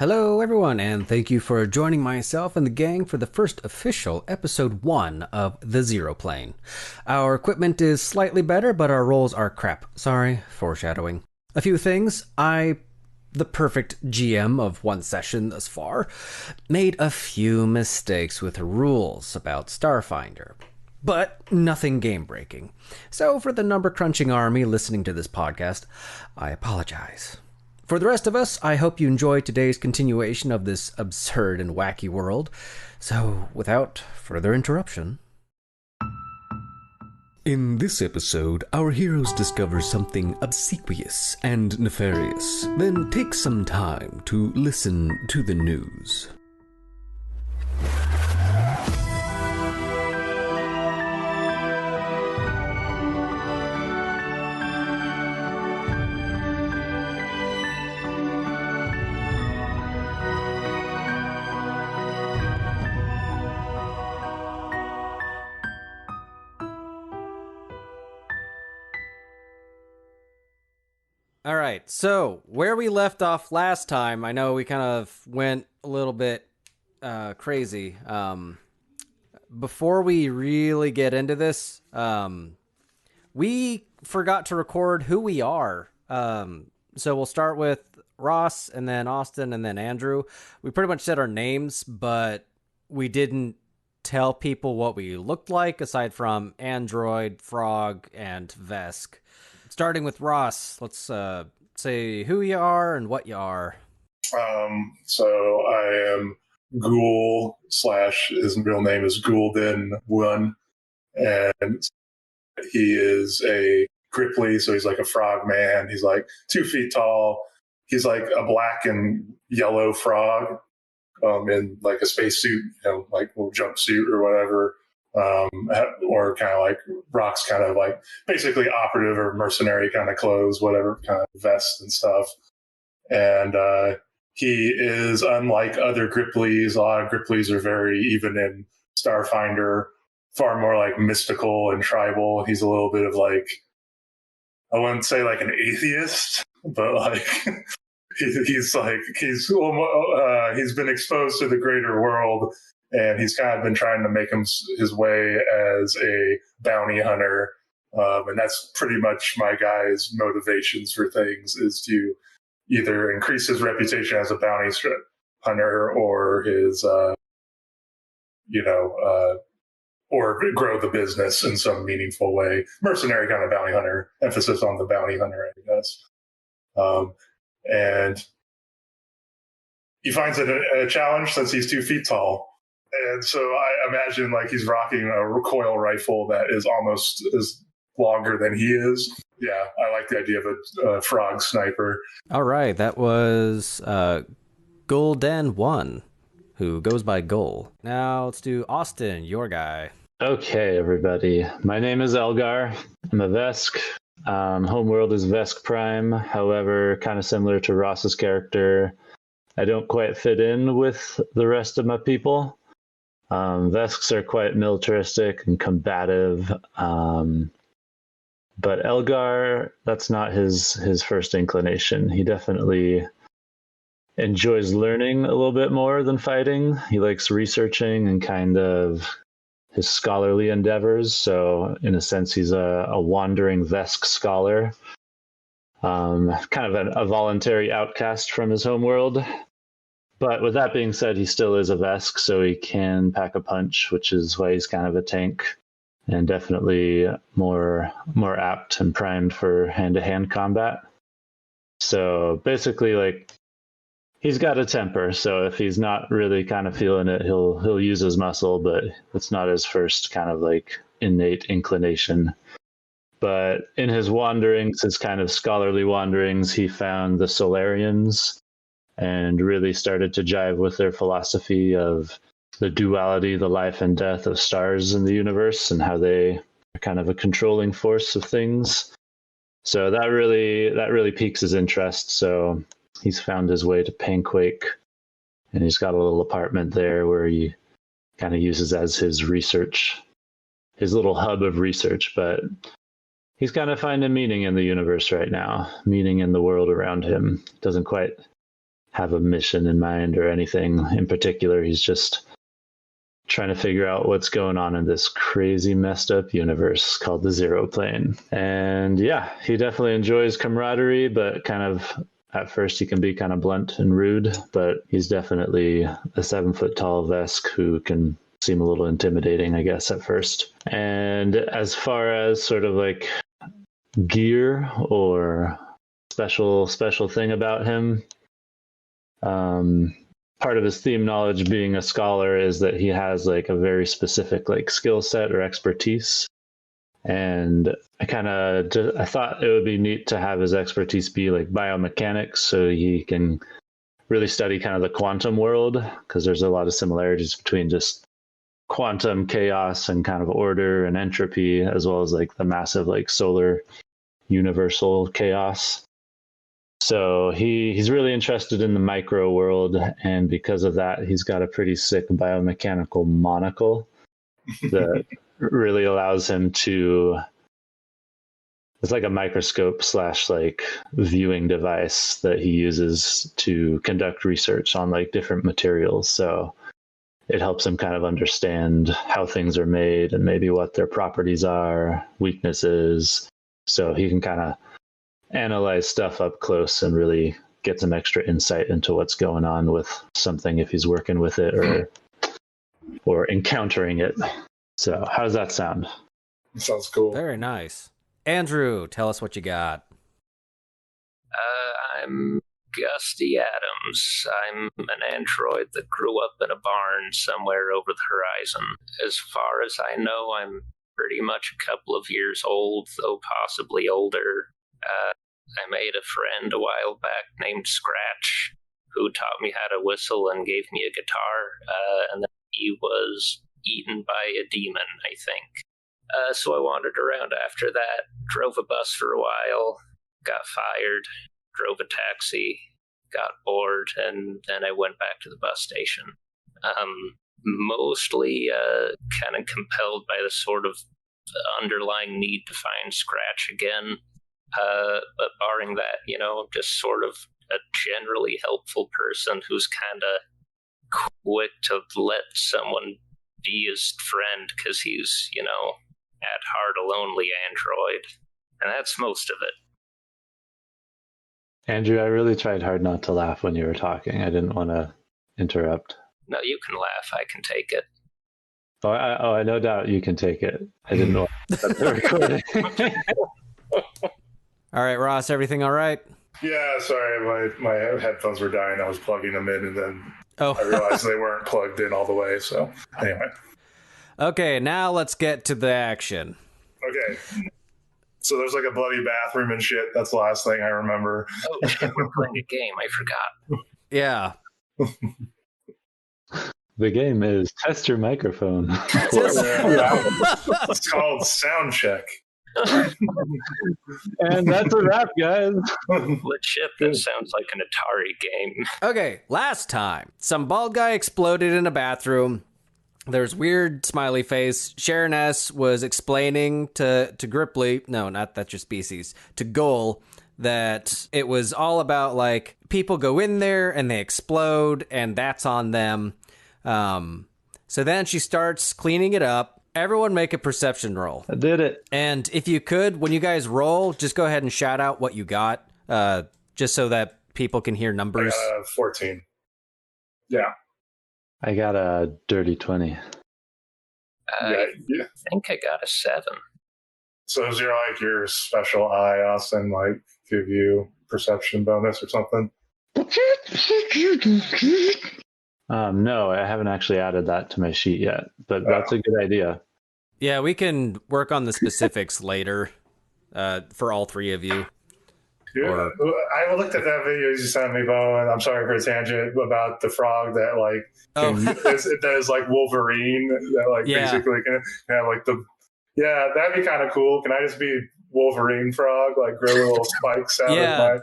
Hello, everyone, and thank you for joining myself and the gang for the first official episode 1 of The Zero Plane. Our equipment is slightly better, but our rolls are crap. Sorry, foreshadowing. A few things. The perfect GM of one session thus far, made a few mistakes with rules about Starfinder. But nothing game breaking. So, for the number crunching army listening to this podcast, I apologize. For the rest of us, I hope you enjoy today's continuation of this absurd and wacky world. So, without further interruption. In this episode, our heroes discover something obsequious and nefarious, then take some time to listen to the news. All right, so where we left off last time, I know we kind of went a little bit crazy. Before we really get into this, we forgot to record who we are. So we'll start with Ross, and then Austin, and then Andrew. We pretty much said our names, but we didn't tell people what we looked like, aside from Android, Frog, and Vesk. Starting with Ross, let's say who you are and what you are. So I am Ghoul slash his real name is Gul'dan One, and he is a Gripply, so he's like a frog man. He's like 2 feet tall. He's like a black and yellow frog, in like a spacesuit, like a little jumpsuit or whatever. Or kind of like Rock's kind of like basically operative or mercenary kind of clothes, whatever kind of vest and stuff. And he is unlike other Gripplies. A lot of Gripplies are very, even in Starfinder, far more like mystical and tribal. He's a little bit of like, I wouldn't say like an atheist, but like he's been exposed to the greater world. And he's kind of been trying to make his way as a bounty hunter. And that's pretty much my guy's motivations for things, is to either increase his reputation as a bounty hunter or his, or grow the business in some meaningful way. Mercenary kind of bounty hunter, emphasis on the bounty hunter, I guess. And he finds it a challenge since he's 2 feet tall. And so I imagine like he's rocking a recoil rifle that is almost as longer than he is. Yeah, I like the idea of a frog sniper. All right, that was Gul'dan One, who goes by Gul. Now let's do Austin, your guy. Okay, everybody. My name is Elgar. I'm a Vesk. Homeworld is Vesk Prime. However, kind of similar to Ross's character, I don't quite fit in with the rest of my people. Vesks are quite militaristic and combative, but Elgar, that's not his first inclination. He definitely enjoys learning a little bit more than fighting. He likes researching and kind of his scholarly endeavors. So in a sense, he's a wandering Vesk scholar, kind of a voluntary outcast from his homeworld. But with that being said, he still is a Vesk, so he can pack a punch, which is why he's kind of a tank, and definitely more apt and primed for hand-to-hand combat. So basically, like, he's got a temper, so if he's not really kind of feeling it, he'll use his muscle, but it's not his first kind of like innate inclination. But in his wanderings, his kind of scholarly wanderings, he found the Solarians and really started to jive with their philosophy of the duality, the life and death of stars in the universe, and how they are kind of a controlling force of things. So that really piques his interest. So he's found his way to Painquake, and he's got a little apartment there where he kind of uses as his little hub of research. But he's kind of finding meaning in the universe right now, meaning in the world around him. Doesn't quite have a mission in mind or anything in particular. He's just trying to figure out what's going on in this crazy messed up universe called the Zero Plane. And yeah, he definitely enjoys camaraderie, but kind of at first he can be kind of blunt and rude, but he's definitely a 7-foot-tall Vesk who can seem a little intimidating, I guess, at first. And as far as sort of like gear or special thing about him, part of his theme knowledge being a scholar is that he has like a very specific like skill set or expertise. And I thought it would be neat to have his expertise be like biomechanics, so he can really study kind of the quantum world, because there's a lot of similarities between just quantum chaos and kind of order and entropy, as well as like the massive like solar universal chaos. So he's really interested in the micro world, and because of that, he's got a pretty sick biomechanical monocle that really allows him to. It's like a microscope / like viewing device that he uses to conduct research on like different materials. So it helps him kind of understand how things are made and maybe what their properties are, weaknesses. So he can kind of analyze stuff up close and really get some extra insight into what's going on with something if he's working with it or encountering it. So how does that sound? Sounds cool. Very nice. Andrew, tell us what you got. I'm Gusty Adams. I'm an android that grew up in a barn somewhere over the horizon. As far as I know, I'm pretty much a couple of years old, though possibly older. I made a friend a while back named Scratch, who taught me how to whistle and gave me a guitar, and then he was eaten by a demon, I think. So I wandered around after that, drove a bus for a while, got fired, drove a taxi, got bored, and then I went back to the bus station. Mostly kind of compelled by the sort of underlying need to find Scratch again. But barring that, just sort of a generally helpful person who's kind of quick to let someone be his friend because he's, at heart a lonely android. And that's most of it. Andrew, I really tried hard not to laugh when you were talking. I didn't want to interrupt. No, you can laugh. I can take it. I no doubt you can take it. I didn't know the recording. All right, Ross, everything all right? Yeah, sorry, my headphones were dying. I was plugging them in, and then Oh. I realized they weren't plugged in all the way. So anyway. Okay, now let's get to the action. Okay. So there's like a bloody bathroom and shit. That's the last thing I remember. Oh, shit, we're playing a game. I forgot. Yeah. The game is Test Your Microphone. It's called Sound Check. And that's a wrap, guys. Legit, that sounds like an Atari game. Okay, last time, some bald guy exploded in a bathroom. There's weird smiley face. Sharon S. was explaining to Gripply, no, not that's your species, to Goal, that it was all about, like, people go in there and they explode, and that's on them. So then she starts cleaning it up. Everyone make a perception roll. I did it. And if you could, when you guys roll, just go ahead and shout out what you got, just so that people can hear numbers. 14. Yeah. I got a dirty 20. I Yeah. think I got a 7. So is your special eye, Austin, like give you perception bonus or something? No, I haven't actually added that to my sheet yet, but that's a good idea. Yeah, we can work on the specifics later for all three of you. Yeah, I looked at that video you sent me, Bo, and I'm sorry for a tangent about the frog that that is like Wolverine, that basically can have like that'd be kind of cool. Can I just be Wolverine frog, like grow little spikes out of my...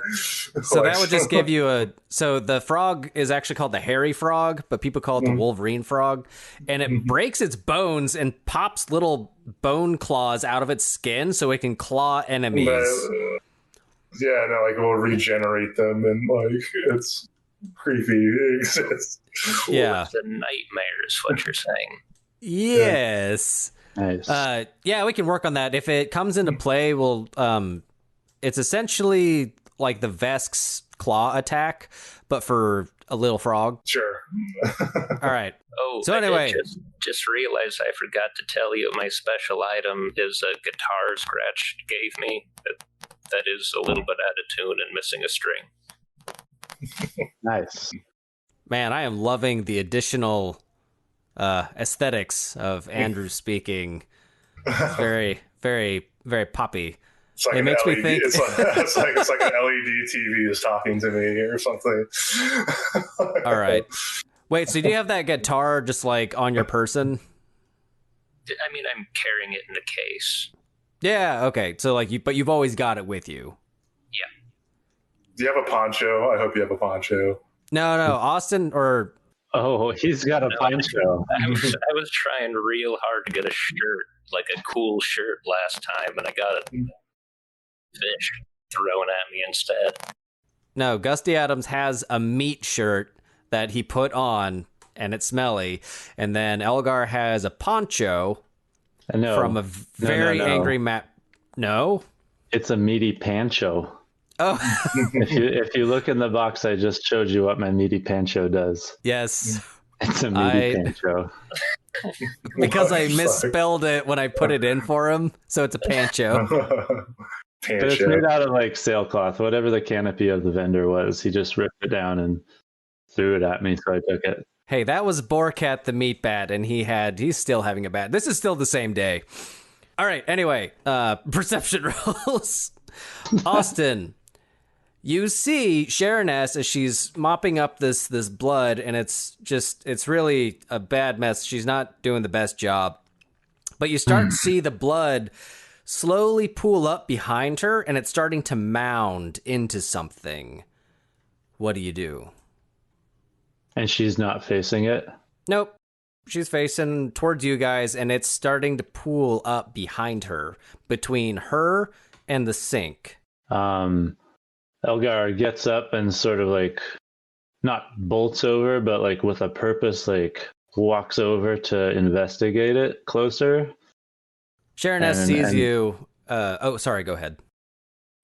So that would just give you so the frog is actually called the hairy frog, but people call it the Wolverine frog, and it breaks its bones and pops little bone claws out of its skin so it can claw enemies. It will regenerate them, and it's creepy exists. Yeah. It's a nightmare is what you're saying. Yes. Nice. Yeah, we can work on that. If it comes into play, we'll it's essentially like the Vesk's claw attack, but for a little frog. Sure. All right. Oh, So I anyway. did just realized I forgot to tell you my special item is a guitar Scratch gave me that is a little bit out of tune and missing a string. Nice. Man, I am loving the additional aesthetics of Andrew speaking. It's very, very, very poppy. It's like It an makes me LED, think- it's like an LED TV is talking to me or something. All right. Wait, so do you have that guitar just like on your person? I mean, I'm carrying it in a case. Yeah, okay. So like but you've always got it with you. Do you have a poncho? I hope you have a poncho. No, Austin or Oh, he's got a poncho. I was trying real hard to get a shirt, like a cool shirt last time, and I got a fish thrown at me instead. no, Gusty Adams has a meat shirt that he put on and it's smelly. And then Elgar has a poncho No, from a very no. angry Matt. No? It's a meaty pancho. Oh, If you look in the box, I just showed you what my meaty pancho does. yes. It's a meaty pancho. Because I Fuck. misspelled it when I put it in for him. So it's a pancho. But it's made out of like sailcloth, whatever the canopy of the vendor was. He just ripped it down and threw it at me, so I took it. Hey, that was Borkat the meat bat, and he's still having a bat. This is still the same day. All right, anyway, perception rolls. Austin, you see Sharoness as she's mopping up this blood, and it's really a bad mess. She's not doing the best job. But you start to see the blood slowly pool up behind her, and it's starting to mound into something. What do you do? And she's not facing it. Nope. She's facing towards you guys, and it's starting to pool up behind her, between her and the sink. Elgar gets up and sort of like, not bolts over, but like with a purpose, like walks over to investigate it closer. Sharoness sees you. Sorry, go ahead.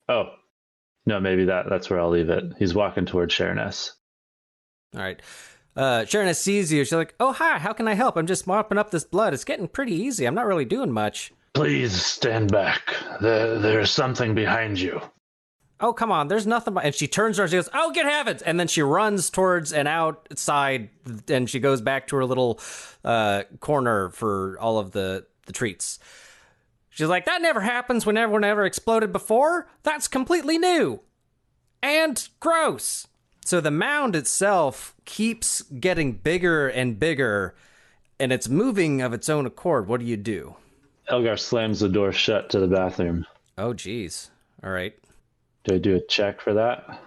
Oh, no, maybe that's where I'll leave it. He's walking towards Sharoness. All right. Sharoness sees you. She's like, oh, hi, how can I help? I'm just mopping up this blood. It's getting pretty easy. I'm not really doing much. Please stand back. There's something behind you. Oh, come on. There's nothing. And she turns around. She goes, oh, good heavens. And then she runs towards and outside, and she goes back to her little corner for all of the treats. She's like, that never happens when everyone ever exploded before. That's completely new. And gross. So the mound itself keeps getting bigger and bigger, and it's moving of its own accord. What do you do? Elgar slams the door shut to the bathroom. Oh, geez. All right. Do I do a check for that?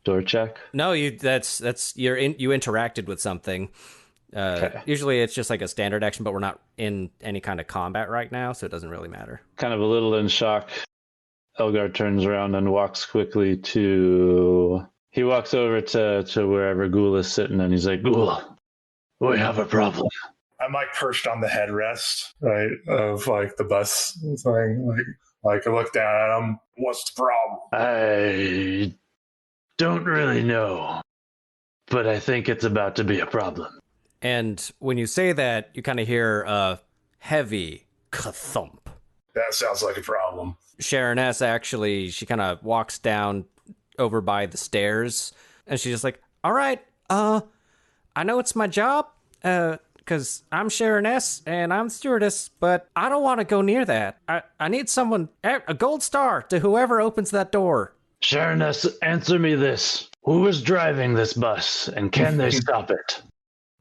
Door check? No, you interacted with something. Okay. Usually it's just like a standard action, but we're not in any kind of combat right now, so it doesn't really matter. Kind of a little in shock, Elgar turns around and walks quickly to... He walks over to wherever Ghoul is sitting, and he's like, Ghoul, we have a problem. I'm like perched on the headrest, right, of like the bus thing. Like I look down at him. What's the problem? I don't really know, but I think it's about to be a problem. And when you say that, you kind of hear a heavy ka-thump. That sounds like a problem. Sharoness actually, she kind of walks down over by the stairs, and she's just like, all right, I know it's my job, because I'm Sharoness, and I'm the stewardess, but I don't want to go near that. I need someone, a gold star to whoever opens that door. Sharoness, answer me this. Who is driving this bus, and can they stop it?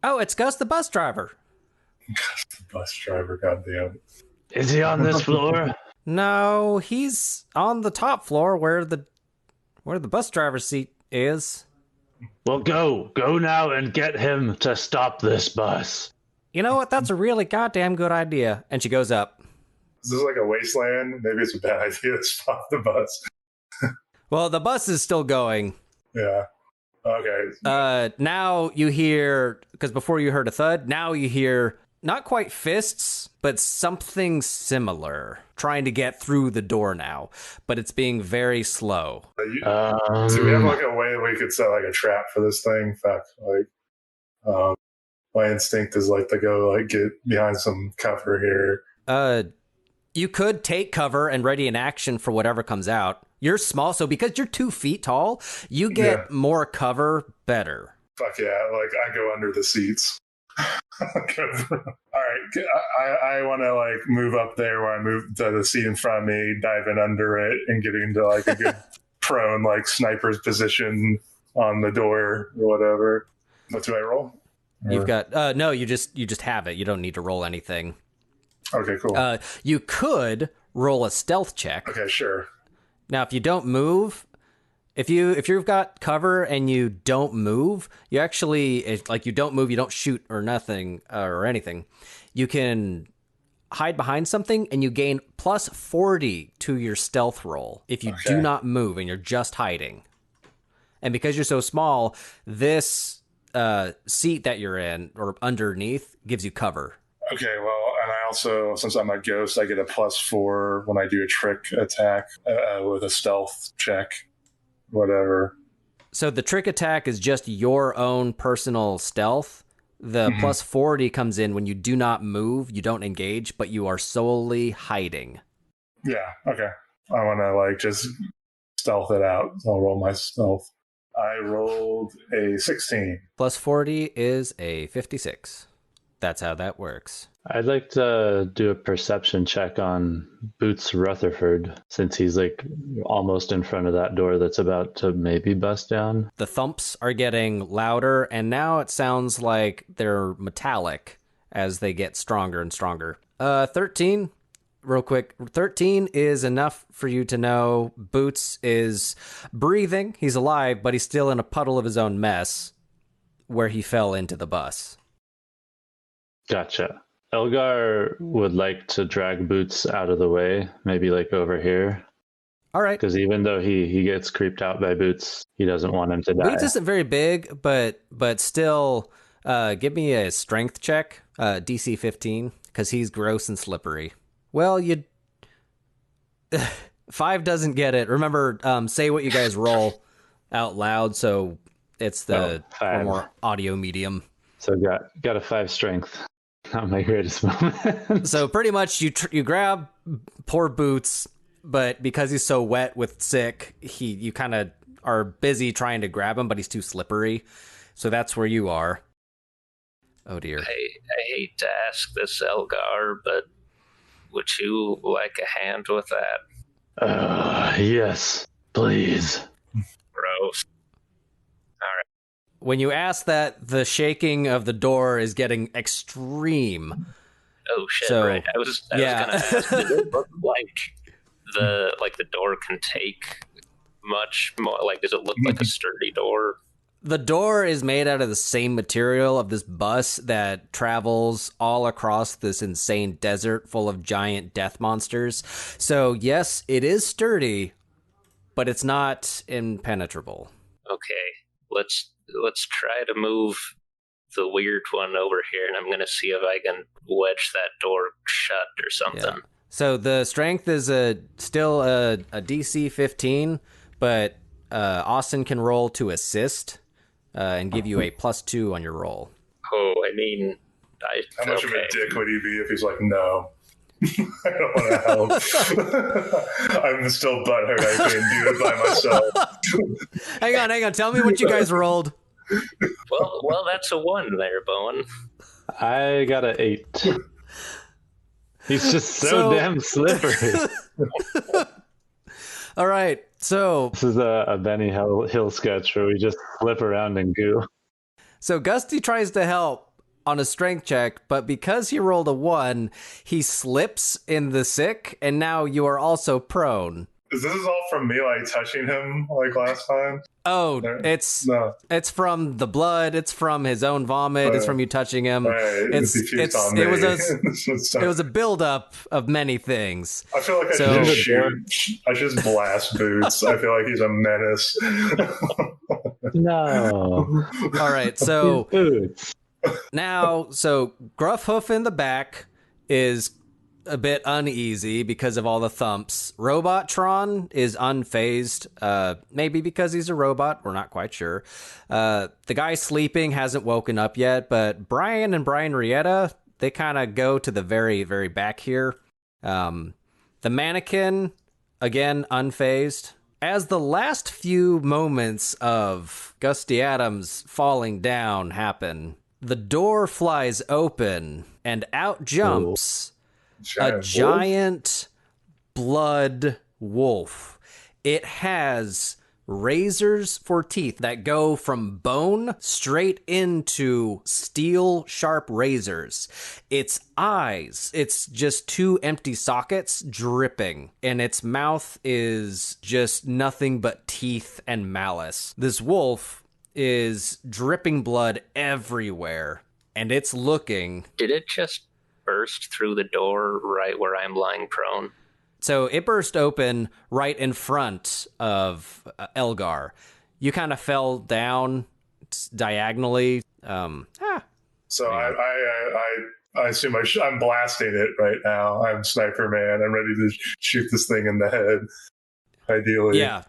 Oh, it's Gus the bus driver. The bus driver, goddamn. Is he on this floor? No, he's on the top floor where the bus driver's seat is. Well, go now and get him to stop this bus. You know what? That's a really goddamn good idea. And she goes up. Is this like a wasteland? Maybe it's a bad idea to stop the bus. Well, the bus is still going. Yeah. Okay. Now you hear, because before you heard a thud, now you hear not quite fists, but something similar trying to get through the door now, but it's being very slow. Do we have like a way we could set like a trap for this thing? In fact, like my instinct is like to go like get behind some cover here. You could take cover and ready an action for whatever comes out. You're small, so because you're 2 feet tall, you get more cover better. Fuck yeah, like I go under the seats. All right, I want to like move up there where I move to the seat in front of me, dive in under it, and get into like a good prone like sniper's position on the door or whatever. What do I roll? You've got no. You just have it. You don't need to roll anything. Okay, cool. You could roll a stealth check. Okay, sure. Now, if you don't move, if you've got cover and you don't move, you actually you don't move, you don't shoot or nothing or anything. You can hide behind something and you gain plus 40 to your stealth roll if you do not move and you're just hiding. And because you're so small, this seat that you're in or underneath gives you cover. Okay, well, and I also, since I'm a ghost, I get a +4 when I do a trick attack with a stealth check, whatever. So the trick attack is just your own personal stealth. The plus 40 comes in when you do not move, you don't engage, but you are solely hiding. Yeah, okay. I want to like just stealth it out. So I'll roll my stealth. I rolled a 16. Plus 40 is a 56. That's how that works. I'd like to do a perception check on Boots Rutherford, since he's like almost in front of that door that's about to maybe bust down. The thumps are getting louder, and now it sounds like they're metallic as they get stronger and stronger. 13, real quick. 13 is enough for you to know Boots is breathing. He's alive, but he's still in a puddle of his own mess where he fell into the bus. Gotcha. Elgar would like to drag Boots out of the way, maybe like over here. All right. Because even though he gets creeped out by Boots, he doesn't want him to die. Boots isn't very big, but still, give me a strength check, DC 15, because he's gross and slippery. Well, 5 doesn't get it. Remember, say what you guys roll out loud, so it's the more audio medium. So got a 5 strength. Not my greatest moment. So pretty much you grab poor Boots, but because he's so wet with sick, you kind of are busy trying to grab him, but he's too slippery. So that's where you are. Oh dear. I hate to ask this, Elgar, but would you like a hand with that? Yes, please. Gross. When you ask that, the shaking of the door is getting extreme. Oh shit! So, right. I was gonna ask. Does it look like the door can take much more? Like, does it look like a sturdy door? The door is made out of the same material of this bus that travels all across this insane desert full of giant death monsters. So yes, it is sturdy, but it's not impenetrable. Okay, let's try to move the weird one over here, and I'm going to see if I can wedge that door shut or something. Yeah. So the strength is still a DC 15, but Austin can roll to assist and give you a +2 on your roll. Oh, I mean... How much of a dick would he be if he's like, no? I don't want to help. I'm still butthurt I can't do it by myself. Hang on. Tell me what you guys rolled. Well, that's a 1 there, Bowen. I got an 8. He's just so damn slippery. All right, so... This is a Benny Hill sketch where we just flip around in goo. So Gusty tries to help on a strength check, but because he rolled a 1, he slips in the sick, and now you are also prone. This is all from me, like, touching him, like, last time? Oh, it's from the blood, it's from his own vomit, it's from you touching him. Right. It was a buildup of many things. I feel like I should just blast Boots. I feel like he's a menace. No. All right, so Boots. now, so Gruffhoof in the back is a bit uneasy because of all the thumps. Robotron is unfazed, maybe because he's a robot. We're not quite sure. The guy sleeping hasn't woken up yet, but Brian and Brian Rietta, they kind of go to the very, very back here. The mannequin, again, unfazed. As the last few moments of Gusty Adams falling down happen, the door flies open and out jumps a giant blood wolf. It has razors for teeth that go from bone straight into steel sharp razors. Its eyes, it's just two empty sockets dripping, and its mouth is just nothing but teeth and malice. This wolf is dripping blood everywhere, and it's looking... Did it just burst through the door right where I'm lying prone? So it burst open right in front of Elgar. You kind of fell down diagonally. So I assume I'm blasting it right now. I'm Sniper Man. I'm ready to shoot this thing in the head, ideally. Yeah.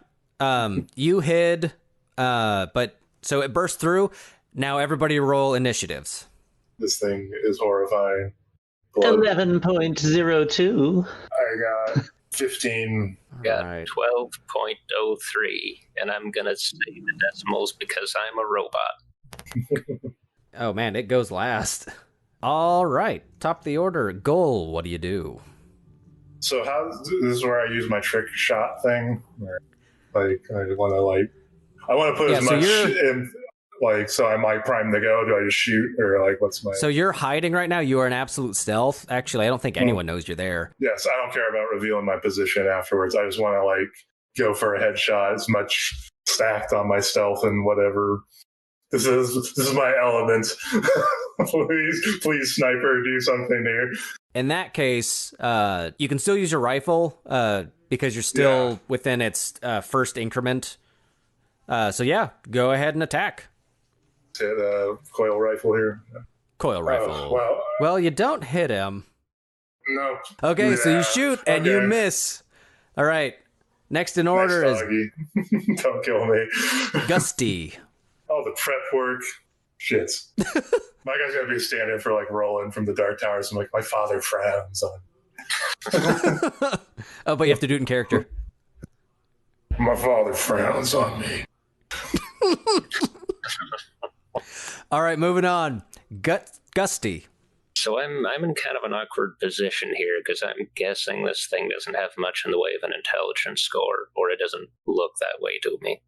You hid, but so it burst through. Now everybody roll initiatives. This thing is horrifying. 11.02. I got 15. Got Right. 12.03, and I'm gonna say the decimals because I'm a robot. Oh man, it goes last. All right, top of the order. Goal. What do you do? So this is where I use my trick shot thing. Where, I want to put as much in. So I might prime to go. Do I just shoot, or what's my? So you're hiding right now. You are in absolute stealth. Actually, I don't think anyone knows you're there. Yes, I don't care about revealing my position afterwards. I just want to go for a headshot. As much stacked on my stealth and whatever. This is my element. please, sniper, do something here. In that case, you can still use your rifle because you're still within its first increment. So yeah, go ahead and attack. Hit a coil rifle here. Coil rifle. Oh, well, you don't hit him. No. Okay, so you shoot and you miss. All right. Next in order is don't kill me. Gusty. Oh, the prep work. Shit. My guy's gonna be standing for Roland from the Dark Towers. I'm my father frowns on. Oh, but you have to do it in character. My father frowns on me. All right, moving on. Gusty. So I'm in kind of an awkward position here because I'm guessing this thing doesn't have much in the way of an intelligence score, or it doesn't look that way to me.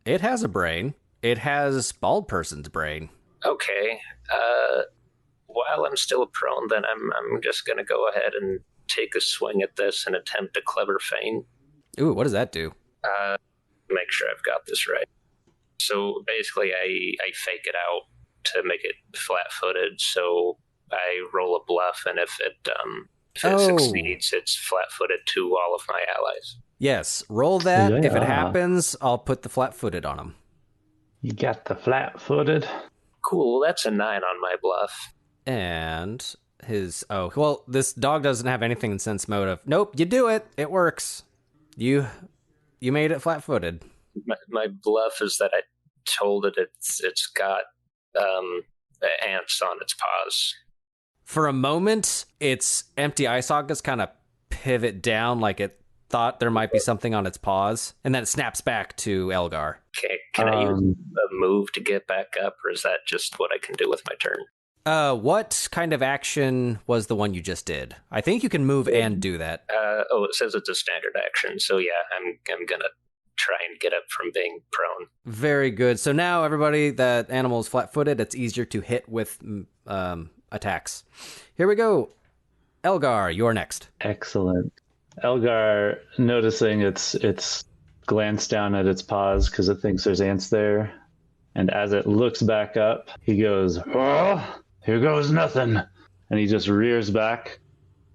It has a brain. It has bald person's brain. Okay. While I'm still prone, then I'm just gonna go ahead and take a swing at this and attempt a clever feint. Ooh, what does that do? Make sure I've got this right. So basically, I fake it out to make it flat-footed. So I roll a bluff, and if it succeeds, it's flat-footed to all of my allies. Yes, roll that. Yeah. If it happens, I'll put the flat-footed on them. You got the flat-footed. Cool, that's a 9 on my bluff. And this dog doesn't have anything in sense motive. Nope, you do it. It works. You made it flat-footed. My bluff is that I told it it's got ants on its paws. For a moment, its empty eye sockets kind of pivot down like it thought there might be something on its paws, and then it snaps back to Elgar. Okay, can I use a move to get back up, or is that just what I can do with my turn? What kind of action was the one you just did? I think you can move and do that. It says it's a standard action, so yeah, I'm gonna try and get up from being prone. Very good. So now everybody, that animal is flat-footed. It's easier to hit with attacks. Here we go. Elgar, you're next. Excellent. Elgar, noticing its glance down at its paws because it thinks there's ants there, and as it looks back up, he goes, "Oh, here goes nothing," and he just rears back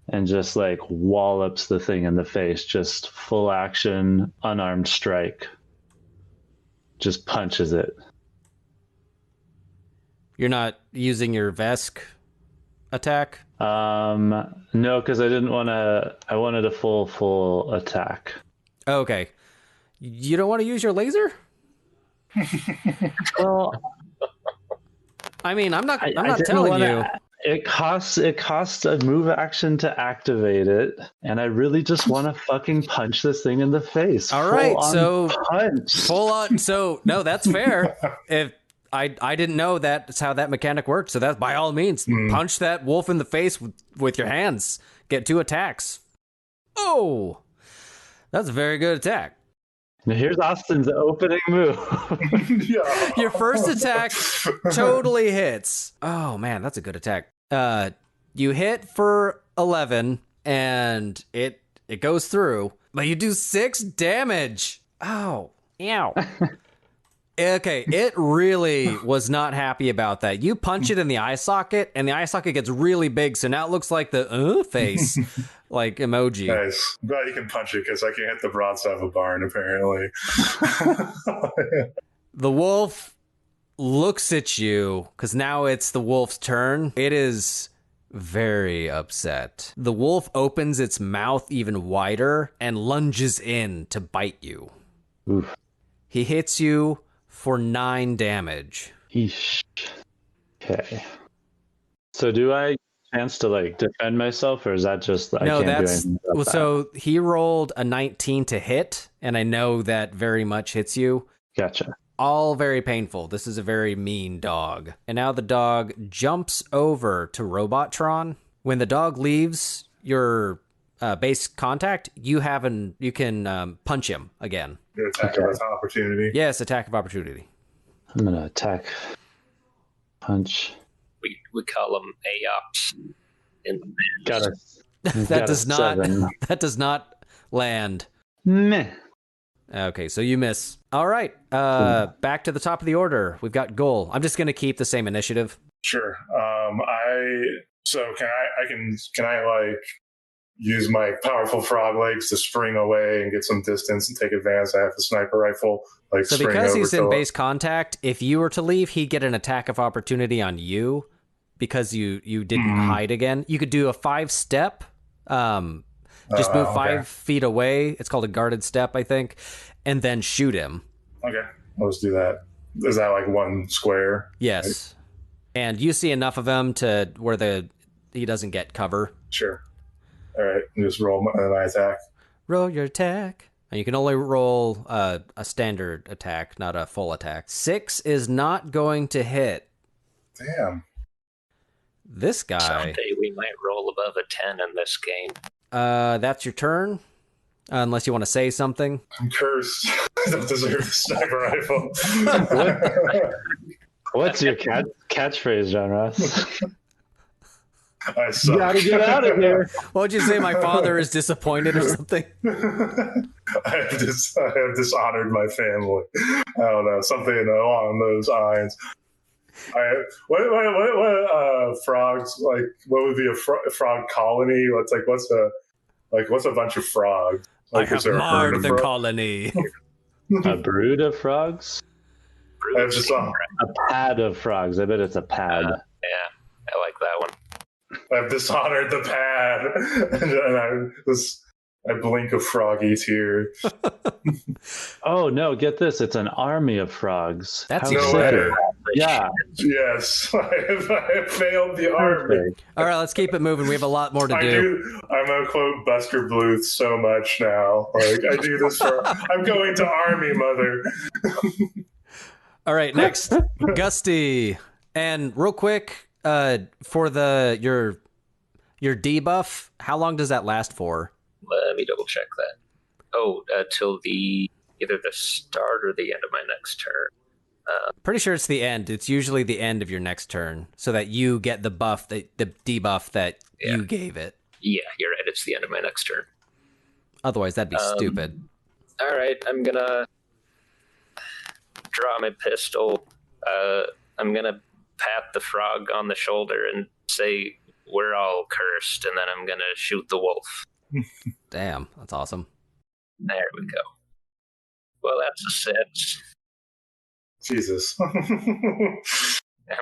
and just wallops the thing in the face, just full action, unarmed strike. just punches it. You're not using your Vesk attack? No, because I didn't want to. I wanted a full attack. Okay. You don't want to use your laser? Well, I mean, I'm not didn't telling wanna- you. It costs a move action to activate it, and I really just want to fucking punch this thing in the face. All right, Full-on so punch. full on. So no, that's fair. If I didn't know that's how that mechanic worked, so that by all means, punch that wolf in the face with your hands. Get 2 attacks. Oh, that's a very good attack. Now here's Austin's opening move. Yeah. Your first attack totally hits. Oh man, that's a good attack. You hit for 11 and it goes through, but you do 6 damage. Oh, ow. Okay, it really was not happy about that. You punch it in the eye socket, and the eye socket gets really big, so now it looks like the face, like emoji. Nice. I'm glad you can punch it because I can hit the broadside of a barn, apparently. The wolf looks at you, because now it's the wolf's turn. It is very upset. The wolf opens its mouth even wider and lunges in to bite you. Oof. He hits you for 9 damage. Eesh. Okay. So do I chance to like defend myself, or is that just I No, can't do that's anything about well. that? So he rolled a 19 to hit, and I know that very much hits you. Gotcha. All very painful. This is a very mean dog. And now the dog jumps over to Robotron. When the dog leaves your base contact, you can punch him again. Your attack of opportunity. Yes, attack of opportunity. I'm gonna attack. Punch. We call them AOPs. In the Got a That does not 7. that does not land. Meh. Okay, so you miss. All right, back to the top of the order. We've got Goal. I'm just gonna keep the same initiative. Sure. Can I like use my powerful frog legs to spring away and get some distance and take advantage? I have the sniper rifle. Like So spring because over he's in to- base contact, if you were to leave, he'd get an attack of opportunity on you because you didn't hide again. You could do a 5-step. Just move 5 feet away. It's called a guarded step, I think, and then shoot him. Okay, let's do that. Is that like 1 square? Yes, and you see enough of him to where he doesn't get cover. Sure. All right, just roll my attack. Roll your attack. And you can only roll a standard attack, not a full attack. 6 is not going to hit. Damn. This guy. Someday we might roll above a 10 in this game. That's your turn. Unless you want to say something. I'm cursed. I don't deserve the sniper rifle. What's your catchphrase, John Ross? I suck. You gotta get out of here. What would you say? My father is disappointed or something? I have dishonored my family. I don't know, something along those lines. What frogs like? What would be a frog colony? What's a bunch of frogs? Like, I is have there a herd marred of the frogs? colony. A brood of frogs? I have just A pad of frogs. I bet it's a pad. Yeah, I like that one. I've dishonored the pad, and I blink a froggy tear. Oh no! Get this. It's an army of frogs. That's How even sick. better. Yeah. Yes, I have failed the army. Perfect. All right, let's keep it moving. We have a lot more to do. I'm gonna quote Buster Bluth so much now. Like I do this for. I'm going to army, mother. All right, next, Gusty. And real quick, for your debuff, how long does that last for? Let me double check that. Oh, till either the start or the end of my next turn. Pretty sure it's the end. It's usually the end of your next turn, so that you get the buff, the debuff that you gave it. Yeah, you're right. It's the end of my next turn. Otherwise, that'd be stupid. All right, I'm gonna draw my pistol. I'm gonna pat the frog on the shoulder and say, "We're all cursed," and then I'm gonna shoot the wolf. Damn, that's awesome. There we go. Well, that's a 6. Jesus.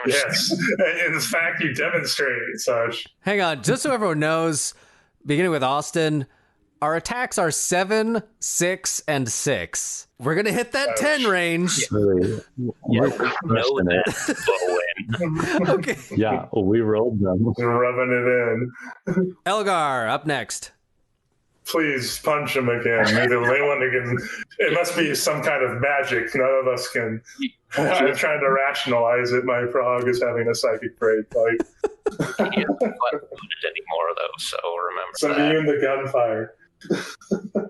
Yes. And in fact, you demonstrate such. Hang on, just so everyone knows, beginning with Austin, our attacks are 7, 6, and 6. We're going to hit that 10 range. Really, Yeah, we're we know crushing it. that. Okay. Yeah, we rolled them. Rubbing it in. Elgar, up next. Please punch him again. Anyone can. It must be some kind of magic. None of us can. I'm trying to rationalize it. My frog is having a psychic break. Like, He isn't flat-footed anymore, though, so remember so that. immune to gunfire.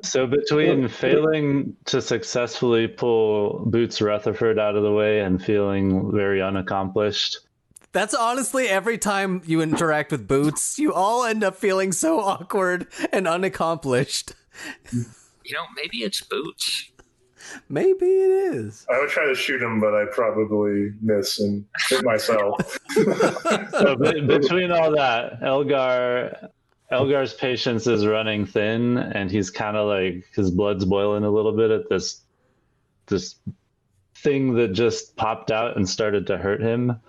So between failing to successfully pull Boots Rutherford out of the way and feeling very unaccomplished, That's honestly every time you interact with Boots, you all end up feeling so awkward and unaccomplished. You know, maybe it's Boots. Maybe it is. I would try to shoot him, but I'd probably miss and hit myself. so between all that, Elgar's patience is running thin, and he's kind of like his blood's boiling a little bit at this thing that just popped out and started to hurt him.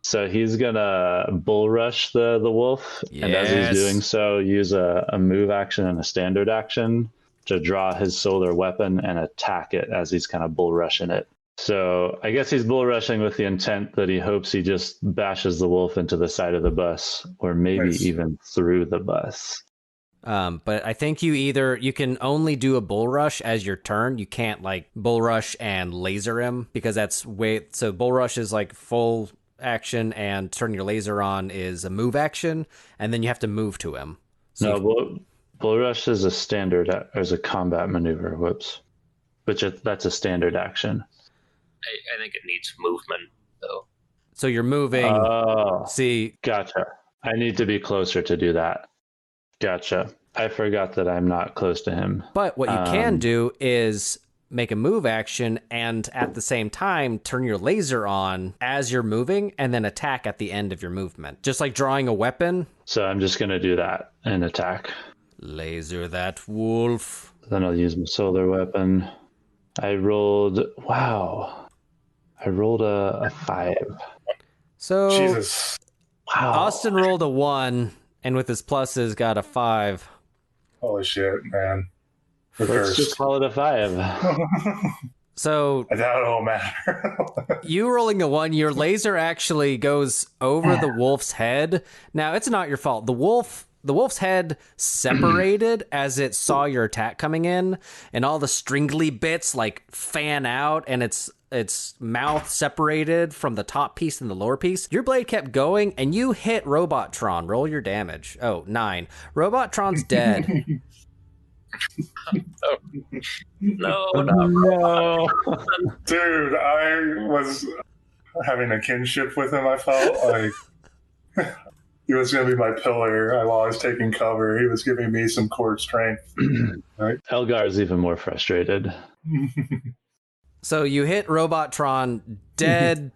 So he's gonna bull rush the wolf, and as he's doing so, use a move action and a standard action to draw his solar weapon and attack it as he's kind of bull rushing it. So I guess he's bull rushing with the intent that he hopes he just bashes the wolf into the side of the bus, or maybe even through the bus. But I think you can only do a bull rush as your turn. You can't like bull rush and laser him because that's so bull rush is like full action and turn your laser on is a move action, and then you have to move to him. So Bull rush is a standard, as a combat maneuver. Whoops. That's a standard action. I think it needs movement, though. So you're moving. Oh, See, gotcha. I need to be closer to do that. Gotcha. I forgot that I'm not close to him. but what you can do is make a move action and at the same time turn your laser on as you're moving and then attack at the end of your movement. Just like drawing a weapon. So I'm just going to do that and attack. Laser that wolf. Then I'll use my solar weapon. I rolled a 5. So Jesus. Wow. Austin rolled a 1 and with his pluses got a 5. Holy shit, man. Let's just call it a 5. So That don't matter. you rolling a 1, your laser actually goes over the wolf's head. Now, it's not your fault. The wolf's head separated as it saw your attack coming in, and all the stringly bits like fan out, and its mouth separated from the top piece and the lower piece. Your blade kept going, and you hit Robotron. Roll your damage. Oh, 9. Robotron's dead. No, No. Dude, I was having a kinship with him, I felt like. He was going to be my pillar while I was taking cover. He was giving me some core strength. Right? Elgar is even more frustrated. So you hit Robotron dead,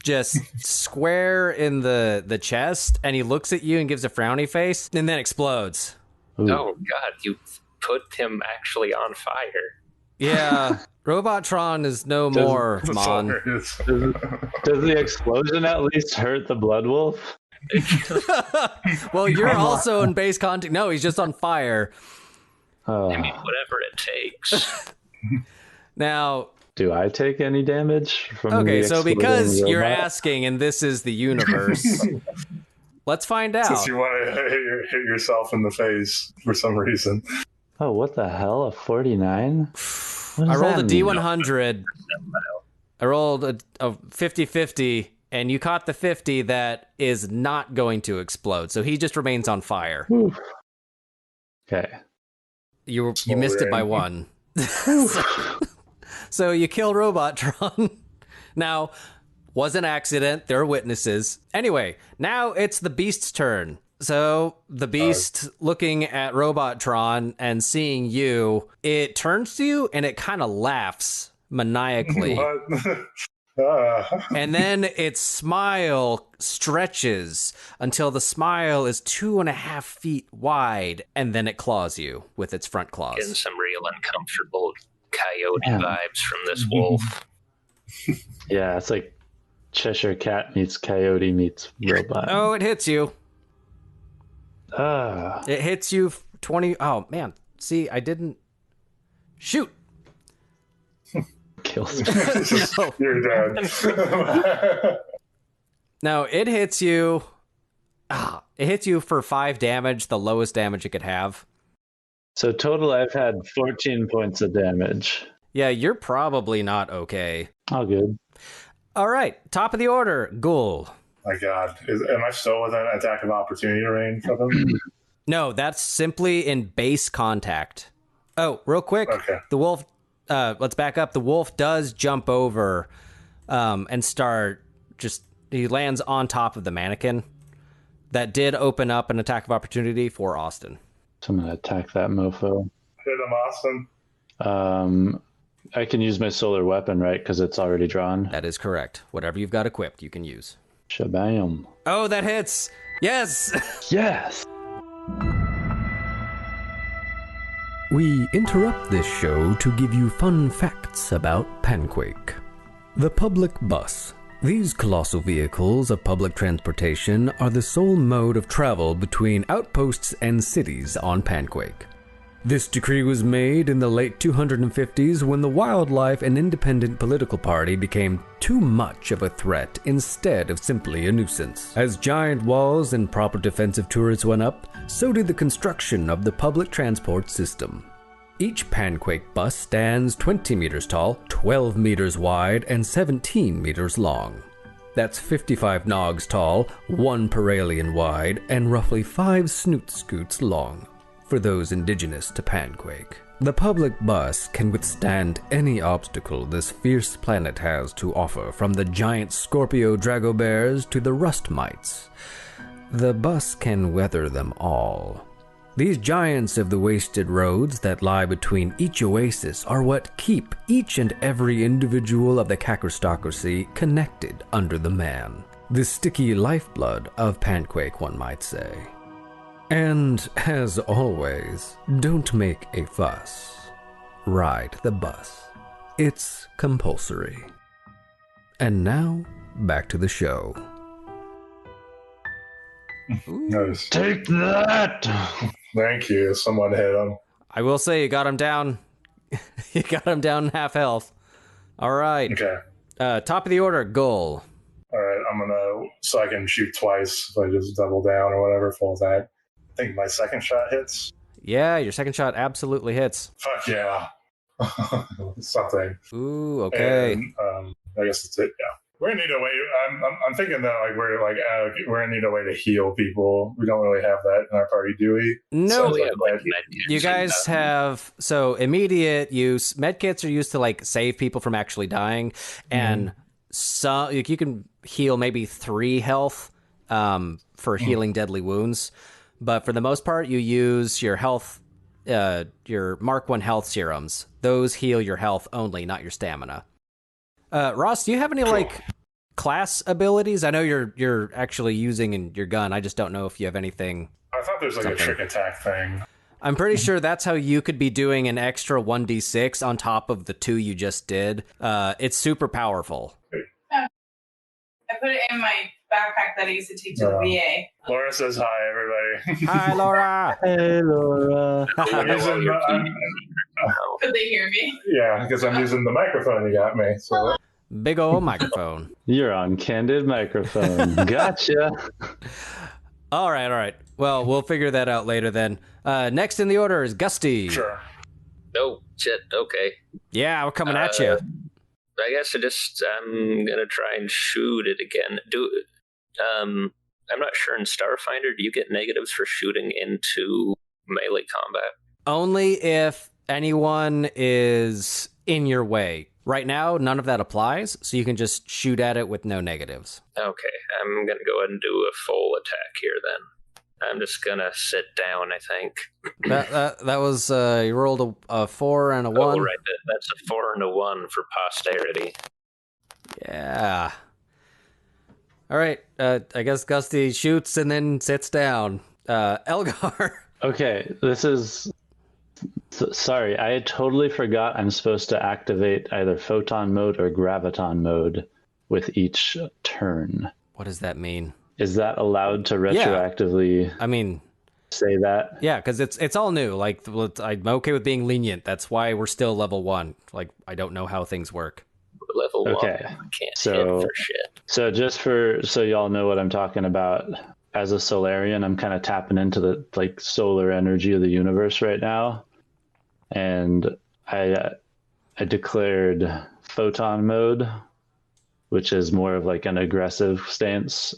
just square in the chest, and he looks at you and gives a frowny face, and then explodes. Ooh. Oh, God, you put him actually on fire. Yeah, Robotron is no more, Mon. Does the explosion at least hurt the Blood Wolf? Well, you're also in base contact. No, he's just on fire. Oh. I mean, whatever it takes. Now, Do I take any damage from okay, the so exploding because you're robot? asking, and this is the universe, let's find out. Since you want to hit yourself in the face for some reason. Oh, what the hell? A 49? I rolled a D100. I rolled a 50-50, and you caught the 50 that is not going to explode. So he just remains on fire. Okay. You missed it by 1. So you kill Robotron. Now, was an accident. There are witnesses. Anyway, now it's the Beast's turn. So the Beast looking at Robotron and seeing you, it turns to you and it kind of laughs maniacally. What? And then its smile stretches until the smile is 2.5 feet wide, and then it claws you with its front Getting claws. some real uncomfortable coyote vibes from this wolf. Yeah, it's like Cheshire Cat meets Coyote meets Robot. Oh, it hits you. Ah, It hits you 20. Oh, man. See, I didn't. Shoot. kills me. No. You're dead. No, it hits you. It hits you for 5 damage, the lowest damage it could have. So total, I've had 14 points of damage. Yeah, you're probably not okay. All good. All right, top of the order, Ghoul. My God, am I still within attack of opportunity range of him? No, that's simply in base contact. Oh, real quick, Okay. the wolf. Let's back up. The wolf does jump over, and start he lands on top of the mannequin. That did open up an attack of opportunity for Austin. So I'm gonna attack that mofo. Hit him, Austin. I can use my solar weapon, right? Because it's already drawn. That is correct. Whatever you've got equipped, you can use. Shabam. Oh, that hits. Yes. Yes. We interrupt this show to give you fun facts about Panquake. The public bus. These colossal vehicles of public transportation are the sole mode of travel between outposts and cities on Panquake. This decree was made in the late 250s when the Wildlife and Independent Political Party became too much of a threat instead of simply a nuisance. As giant walls and proper defensive turrets went up, so did the construction of the public transport system. Each Panquake bus stands 20 meters tall, 12 meters wide, and 17 meters long. That's 55 nogs tall, 1 paralion wide, and roughly 5 snoot scoots long. For those indigenous to Panquake, the public bus can withstand any obstacle this fierce planet has to offer, from the giant Scorpio Dragobears to the rust mites. The bus can weather them all. These giants of the wasted roads that lie between each oasis are what keep each and every individual of the Kakristocracy connected under the man. The sticky lifeblood of Panquake, one might say. And, as always, don't make a fuss. Ride the bus. It's compulsory. And now, back to the show. Nice. Take that. Thank you. Someone hit him. I will say you got him down. You got him down half health. All right. Okay. Top of the order, Gull. All right. So I can shoot twice if I just double down or whatever, full attack. I think my second shot hits. Yeah, your second shot absolutely hits. Fuck yeah. Something. Ooh, okay. And, I guess that's it. Yeah. We're gonna need a way. I'm thinking that we're gonna need a way to heal people. We don't really have that in our party, do we? No, So, you guys have immediate use. Medkits are used to save people from actually dying, and you can heal maybe 3 health for healing deadly wounds. But for the most part, you use your health, your Mark 1 health serums. Those heal your health only, not your stamina. Ross, do you have any class abilities? I know you're actually using your gun. I just don't know if you have anything. I thought there's a trick attack thing. I'm pretty sure that's how you could be doing an extra 1d6 on top of the 2 you just did. It's super powerful. I put it in my backpack that I used to take to the VA. Laura says hi, everybody. Hi, Laura. Hey, Laura. Could they hear me? Yeah, because I'm using the microphone you got me. So. Big old microphone. You're on candid microphone. Gotcha. All right. Well, we'll figure that out later then. Next in the order is Gusty. Sure. Oh, shit, okay. Yeah, we're coming at you. I guess I'm gonna try and shoot it again. I'm not sure in Starfinder, do you get negatives for shooting into melee combat? Only if anyone is in your way. Right now, none of that applies, so you can just shoot at it with no negatives. Okay, I'm gonna go ahead and do a full attack here then. I'm just gonna sit down, I think. That was, you rolled a 4 and a 1. Oh, right, that's a 4 and a 1 for posterity. Yeah. All right, I guess Gusty shoots and then sits down. Elgar. Okay, this is Sorry, I had totally forgot I'm supposed to activate either photon mode or graviton mode with each turn. What does that mean? Is that allowed to retroactively I mean, say that? yeah, because it's all new. Like, I'm okay with being lenient. That's why we're still level 1. Like, I don't know how things work. Level Okay. 1. I can't So- hit for shit. So just so y'all know what I'm talking about, as a Solarian, I'm kind of tapping into the like solar energy of the universe right now, and I declared photon mode, which is more of like an aggressive stance.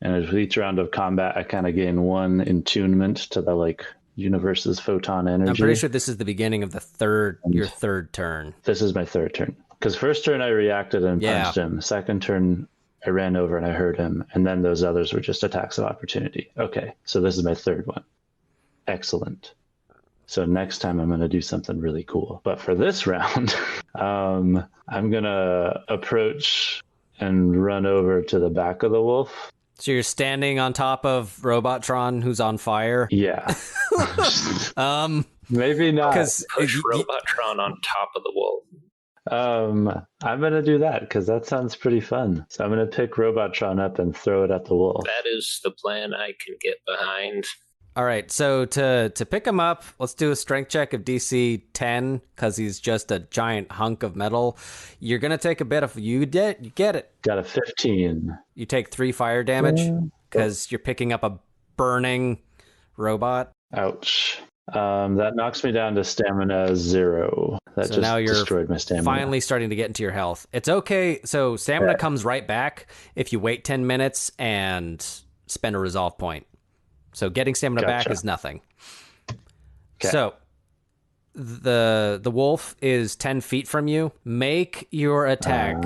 And with each round of combat, I kind of gain 1 attunement to the like universe's photon energy. I'm pretty sure this is the beginning of your third turn. This is my third turn. Because first turn I reacted and punched him. Second turn I ran over and I hurt him. And then those others were just attacks of opportunity. Okay, so this is my third one. Excellent. So next time I'm going to do something really cool. But for this round, I'm going to approach and run over to the back of the wolf. So you're standing on top of Robotron, who's on fire. Yeah. Maybe not. Because Push Robotron on top of the wolf. I'm going to do that because that sounds pretty fun. So I'm going to pick Robotron up and throw it at the wolf. That is the plan I can get behind. all right, so to pick him up, let's do a strength check of DC 10 because he's just a giant hunk of metal. You're gonna take a bit of you get it. Got a 15. You take 3 fire damage because you're picking up a burning robot. Ouch. That knocks me down to stamina 0. That So just now you're destroyed my stamina. Finally starting to get into your health. It's okay. So stamina comes right back if you wait 10 minutes and spend a resolve point. So getting stamina back Gotcha. is nothing. Okay. So the wolf is 10 feet from you. Make your attack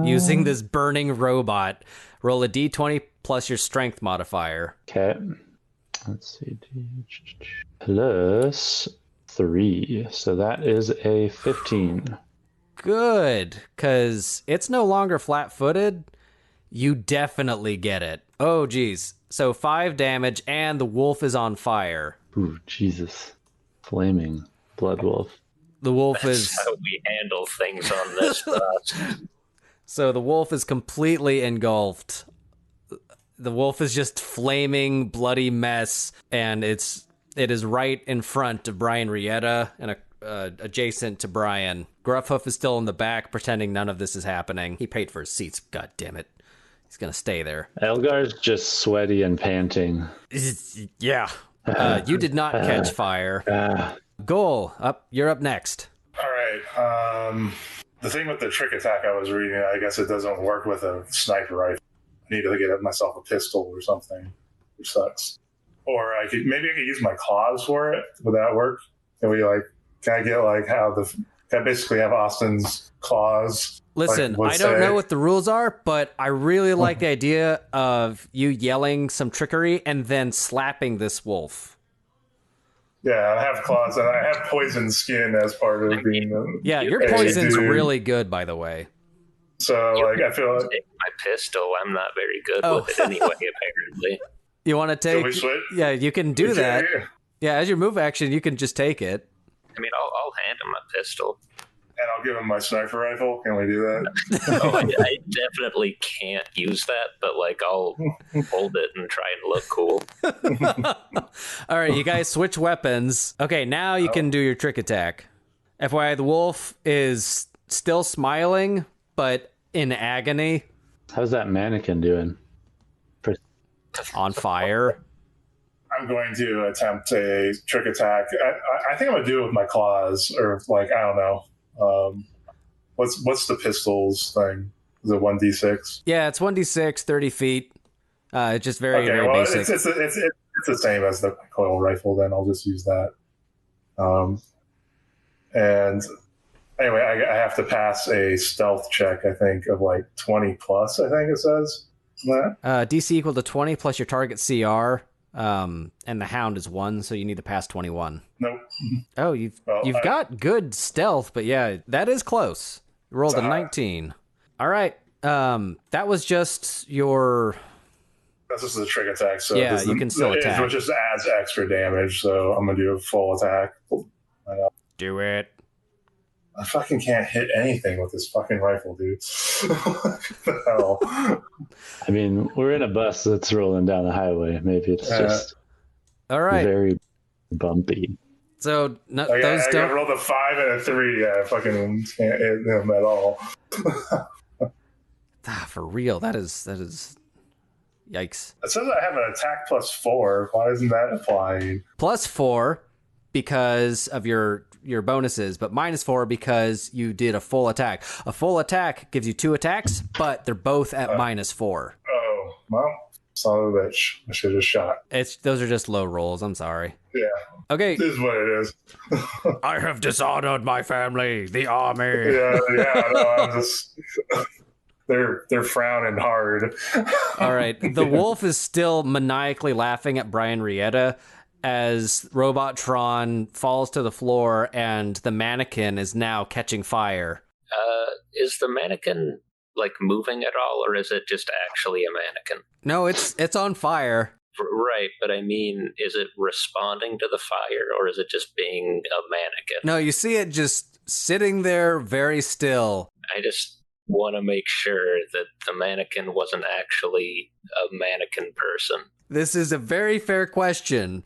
using this burning robot. Roll a d20 plus your strength modifier. Okay. Let's see. Plus 3. So that is a 15. Good, because it's no longer flat-footed. You definitely get it. Oh, geez. So 5 damage, and the wolf is on fire. Ooh, Jesus. Flaming blood wolf. The wolf That's is... how we handle things on this bus. So the wolf is completely engulfed. The wolf is just flaming, bloody mess, and it is right in front of Brian Rieta and adjacent to Brian. Gruffhoof is still in the back, pretending none of this is happening. He paid for his seats. God damn it. He's gonna stay there. Elgar's just sweaty and panting. Yeah. You did not catch fire. Goal, you're up next. All right. The thing with the trick attack I was reading, I guess it doesn't work with a sniper rifle. I need to get myself a pistol or something, which sucks. Or maybe I could use my claws for it. Would that work? Can I get can I basically have Austin's claws? Listen, like, I don't know what the rules are, but I really like the idea of you yelling some trickery and then slapping this wolf. Yeah, I have claws and I have poison skin as part of being. Yeah, your Hey, poison's dude. really good, by the way. So I feel like Take my pistol. I'm not very good Oh. with it anyway, apparently. You want to Can we take? switch? Yeah, you can do that. Yeah, as your move action, you can just take it. I mean, I'll hand him my pistol. And I'll give him my sniper rifle. Can we do that? Oh, I definitely can't use that, but I'll hold it and try and look cool. All right, you guys switch weapons. Okay, now you can do your trick attack. FYI, the wolf is still smiling, but in agony, How's that mannequin doing? on fire. I'm going to attempt a trick attack. I think I'm gonna do it with my claws, or I don't know. What's the pistols thing? Is it 1d6? Yeah, it's 1d6, 30 feet. It's just very Okay, well, basic. it's the same as the coil rifle. Then I'll just use that. And anyway, I have to pass a stealth check. I think of 20 plus. I think it says that. DC equal to 20 plus your target CR, and the hound is 1, so you need to pass 21. Nope. Oh, you've Well, got good stealth, but yeah, that is close. You rolled a 19. All right, that was just your That's just a trick attack. So Yeah, you can still attack. It just adds extra damage. So I'm gonna do a full attack. Do it. I fucking can't hit anything with this fucking rifle, dude. What the hell? I mean, we're in a bus that's rolling down the highway. Maybe it's just All right. very bumpy. So I those don't. rolled a 5 and a 3. Yeah, I fucking can't hit him at all. For real, that is yikes. It says I have an attack +4. Why isn't that applying? +4 because of your bonuses, but -4 because you did a full attack. A full attack gives you 2 attacks, but they're both at -4. Oh, well, son of a bitch. I should have shot. Those are just low rolls. I'm sorry. Yeah. Okay. This is what it is. I have dishonored my family, the army. Yeah, no, I'm just... They're frowning hard. All right. The wolf is still maniacally laughing at Brian Rietta as Robotron falls to the floor and the mannequin is now catching fire. Is the mannequin like moving at all, or is it just actually a mannequin? No, it's on fire. Right, but I mean, is it responding to the fire, or is it just being a mannequin? No, you see it just sitting there very still. I just want to make sure that the mannequin wasn't actually a mannequin person. This is a very fair question,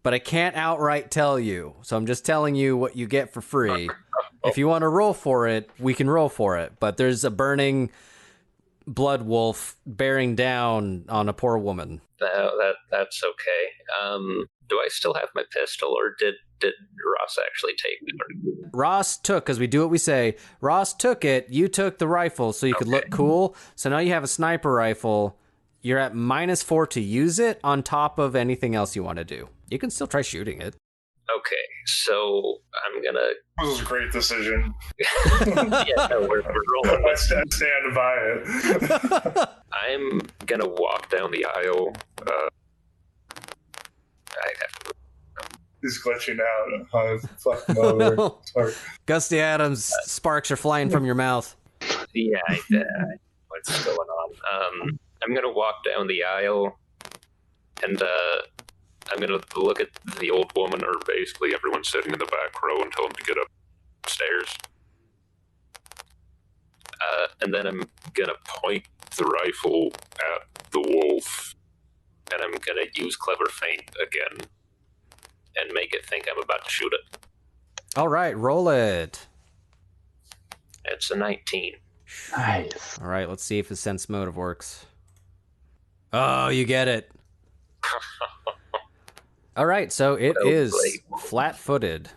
but I can't outright tell you. So I'm just telling you what you get for free. If you want to roll for it, we can roll for it. But there's a burning blood wolf bearing down on a poor woman. That's okay. Do I still have my pistol, or did Ross actually take it? Ross took, because we do what we say. Ross took it. You took the rifle so you could look cool. So now you have a sniper rifle. You're at -4 to use it on top of anything else you want to do. You can still try shooting it. Okay, so I'm gonna... This was a great decision. Yeah, no, we're rolling. I stand by it. I'm gonna walk down the aisle. He's glitching out. I fucking over. Sorry. Gusty Adams, sparks are flying from your mouth. Yeah, what's going on? I'm gonna walk down the aisle, and I'm gonna look at the old woman, or basically everyone sitting in the back row, and tell them to get upstairs. And then I'm gonna point the rifle at the wolf, and I'm gonna use clever feint again, and make it think I'm about to shoot it. All right, roll it. It's a 19. Nice. All right, let's see if his sense motive works. Oh, you get it. All right, so it is flat-footed.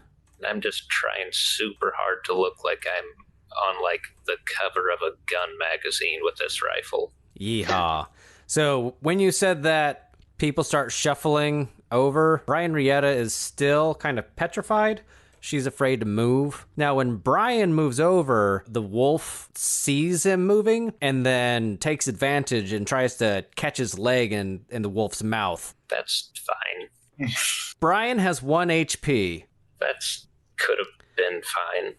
I'm just trying super hard to look like I'm on, like, the cover of a gun magazine with this rifle. Yeehaw. So when you said that, people start shuffling over. Brian Rietta is still kind of petrified. She's afraid to move. Now, when Brian moves over, the wolf sees him moving and then takes advantage and tries to catch his leg in the wolf's mouth. That's fine. Brian has 1 HP. That's could have been fine.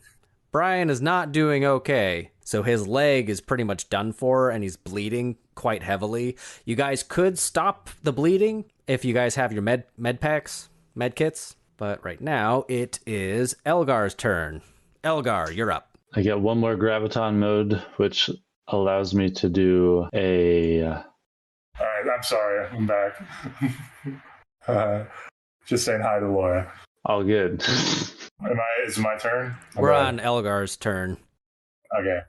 Brian is not doing okay, so his leg is pretty much done for and he's bleeding quite heavily. You guys could stop the bleeding if you guys have your med packs, med kits. But right now, it is Elgar's turn. Elgar, you're up. I get one more graviton mode, which allows me to do a... All right, I'm sorry. I'm back. Just saying hi to Laura. All good. Is it my turn? We're on Elgar's turn. Okay.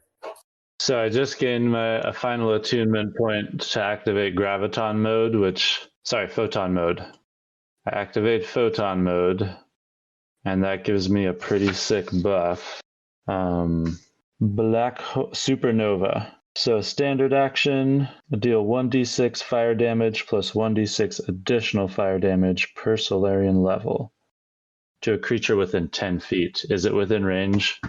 So I just gained a final attunement point to activate graviton mode, photon mode. I activate photon mode, and that gives me a pretty sick buff. Supernova. So standard action, deal 1d6 fire damage plus 1d6 additional fire damage per Solarian level to a creature within 10 feet. Is it within range?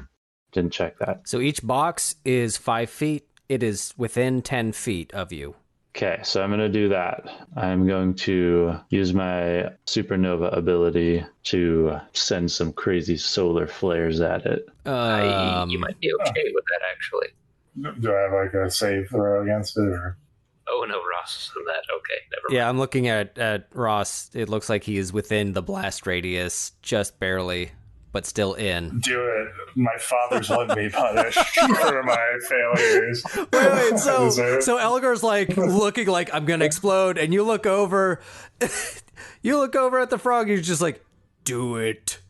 Didn't check that. So each box is 5 feet. It is within 10 feet of you. Okay, so I'm going to do that. I'm going to use my supernova ability to send some crazy solar flares at it. You might be okay with that, actually. Do I have like a save throw against it? Or? Oh no, Ross and that. Okay, never mind. Yeah, I'm looking at Ross. It looks like he is within the blast radius, just barely, but still in. Do it. My father's let me punish for my failures. Wait, so Deserve. Elgar's like looking like I'm gonna explode, and you look over, you look over at the frog. You're just like, do it,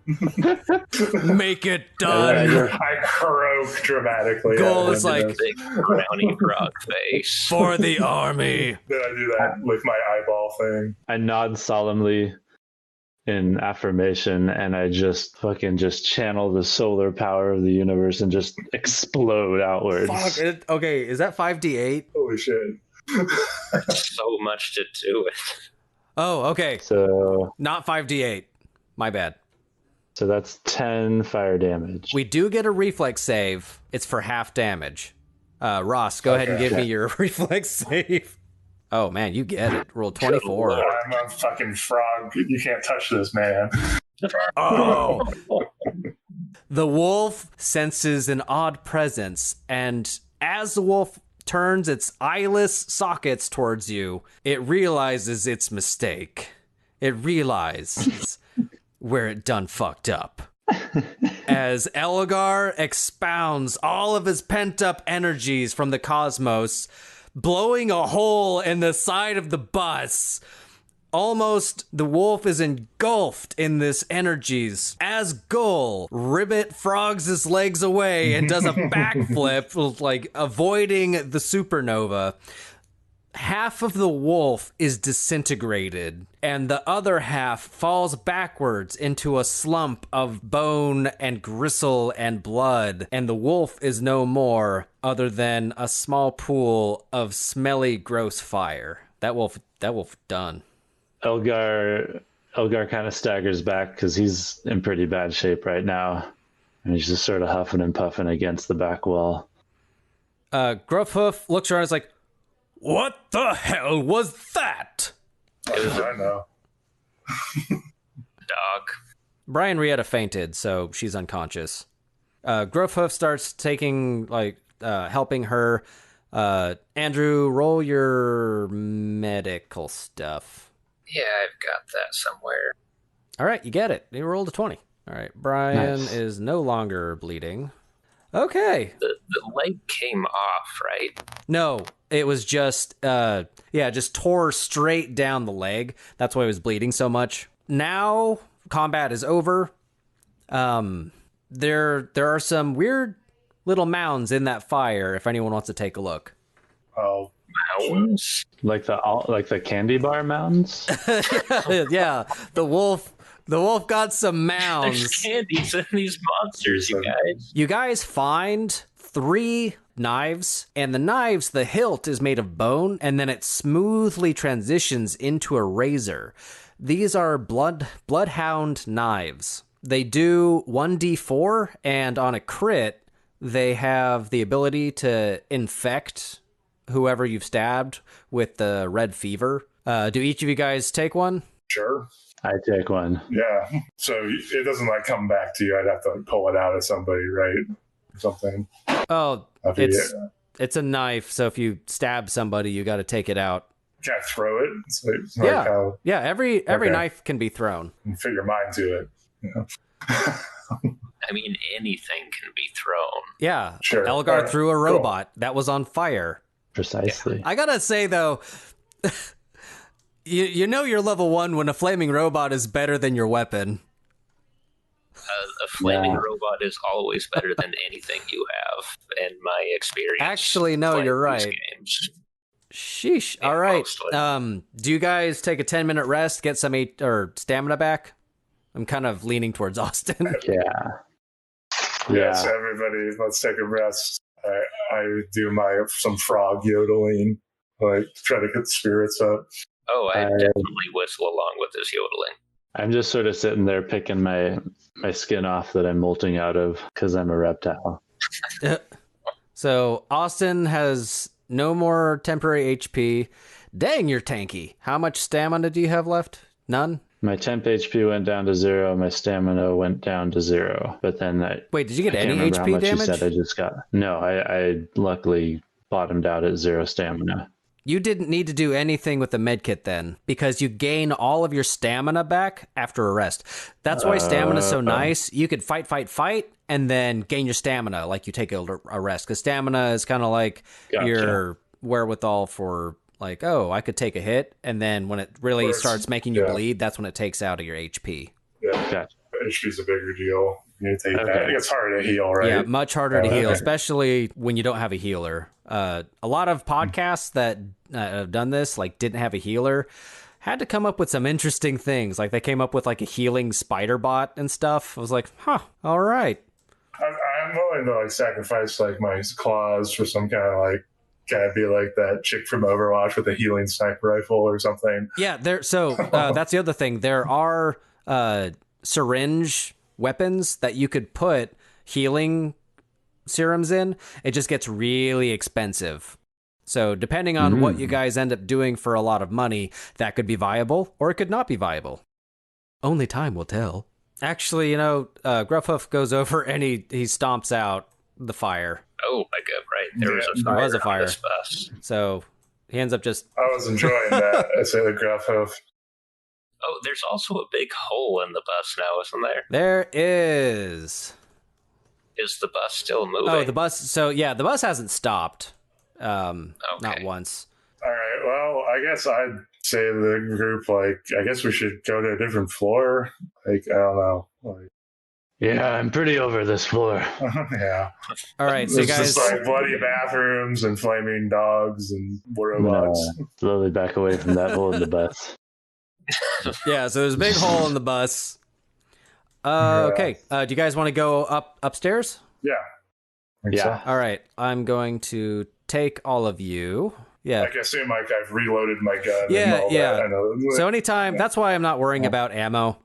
make it done. I croak dramatically. Goal is like Big brownie frog face. for the army. Then I do that with my eyeball thing. I nod solemnly in affirmation, and I just channel the solar power of the universe and just explode outwards. Fuck. Okay, is that 5d8? Holy shit. So much to do it. Oh, okay, So not 5d8. My bad. that's 10 fire damage. We do get a reflex save. It's for half damage. Ross, go ahead and give me your reflex save. Oh, man, you get it. Roll 24. I'm a fucking frog. You can't touch this, man. Oh. The wolf senses an odd presence, and as the wolf turns its eyeless sockets towards you, it realizes its mistake. It realizes where it done fucked up. As Elgar expounds all of his pent-up energies from the cosmos, blowing a hole in the side of the bus. Almost the wolf is engulfed in this energies as Gull ribbit frogs his legs away and does a backflip, like avoiding the supernova. Half of the wolf is disintegrated, and the other half falls backwards into a slump of bone and gristle and blood, and the wolf is no more other than a small pool of smelly, gross fire. That wolf done. Elgar kind of staggers back because he's in pretty bad shape right now, and he's just sort of huffing and puffing against the back wall. Gruffhoof looks around and is like, what the hell was that? I know. Dog. Brian Rietta fainted, so she's unconscious. Gruffhoof starts taking, helping her. Andrew, roll your medical stuff. Yeah, I've got that somewhere. All right, you get it. You rolled a 20. All right, Brian Nice. is no longer bleeding. Okay. The leg came off, right? No, it was just, just tore straight down the leg. That's why it was bleeding so much. Now, combat is over. There are some weird little mounds in that fire if anyone wants to take a look. Oh, Mounds. Like the candy bar mounds? Yeah, the wolf got some There's mounds. candies in these monsters, you guys. You guys find 3 knives, and the hilt is made of bone, and then it smoothly transitions into a razor. These are bloodhound knives. They do 1d4, and on a crit, they have the ability to infect whoever you've stabbed with the red fever. Do each of you guys take one? sure. I take one. Yeah. So it doesn't come back to you. I'd have to pull it out of somebody, right? Or something. Oh, I'd be- it's a knife, so if you stab somebody, you got to take it out. Can I throw it? It's Yeah. like how Yeah, every Okay. knife can be thrown. you fit your mind to it. I mean, anything can be thrown. Yeah, Sure. Elgar Alright, threw a cool. robot that was on fire. Precisely. I gotta say though, you know you're level 1 when a flaming robot is better than your weapon. A flaming Yeah. robot is always better than anything you have, in my experience. Actually, no, playing you're these right. games. Sheesh. Yeah, All right. mostly. Do you guys take a 10-minute rest, get some stamina back? I'm kind of leaning towards Austin. Yeah. Yes, Yeah. everybody, let's take a rest. I would do some frog yodeling, try to get the spirits up. Oh, I I- definitely whistle along with this yodeling. I'm just sort of sitting there picking my skin off that I'm molting out of because I'm a reptile. So Austin has no more temporary HP. Dang, you're tanky. How much stamina do you have left? None? My temp HP went down to 0. My stamina went down to 0. But then Wait, did you get I can't any remember how HP much you damage? said I just got. No, I luckily bottomed out at 0 stamina. You didn't need to do anything with the medkit then, because you gain all of your stamina back after a rest. That's why stamina's so nice. You could fight, and then gain your stamina like you take a rest. Because stamina is kind of like your wherewithal for like, oh, I could take a hit, and then when it really starts making you bleed, that's when it takes out of your HP. Yeah, gotcha. HP's a bigger deal. You take that. It's harder to heal, right? Yeah, much harder to heal, especially when you don't have a healer. A lot of podcasts that have done this, like, didn't have a healer, had to come up with some interesting things. Like, they came up with, like, a healing spider bot and stuff. I was like, all right. I'm willing to, like, sacrifice, like, my claws for some kind of, like, gotta be like that chick from Overwatch with a healing sniper rifle or something. Yeah, so that's the other thing. There are syringe weapons that you could put healing serums in. It just gets really expensive. So depending on what you guys end up doing for a lot of money, that could be viable or it could not be viable. Only time will tell. Actually, Gruffhoof goes over and he stomps out the fire. Oh my god, right. There was a fire. On this bus. So he ends up just... I was enjoying that. I say the Gruffhoof. Oh, there's also a big hole in the bus now, isn't there? There is. Is the bus still moving? Oh, the bus. So, yeah, the bus hasn't stopped. Not once. All right. Well, I guess I'd say to the group, like, I guess we should go to a different floor. Like, I don't know. Like, yeah, I'm pretty over this floor. Yeah. All right, so you guys... just like bloody bathrooms and flaming dogs and robots. Slowly back away from that hole in the bus. Yeah, so there's a big hole in the bus. Okay, do you guys want to go upstairs? Yeah. Yeah. All right, I'm going to take all of you. Yeah. Like, I assume like I've reloaded my gun. Yeah, and all yeah. That. I know. So anytime, that's why I'm not worrying about ammo.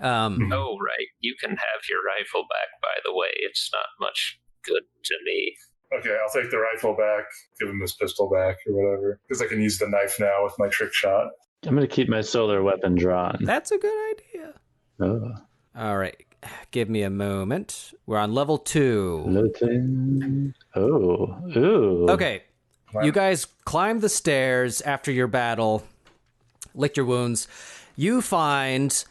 Oh, right. You can have your rifle back, by the way. It's not much good to me. Okay, I'll take the rifle back, give him his pistol back or whatever, because I can use the knife now with my trick shot. I'm going to keep my solar weapon drawn. That's a good idea. Oh. All right. Give me a moment. We're on level 2. Looting. Oh. Ooh. Okay. You guys climb the stairs after your battle, lick your wounds. You find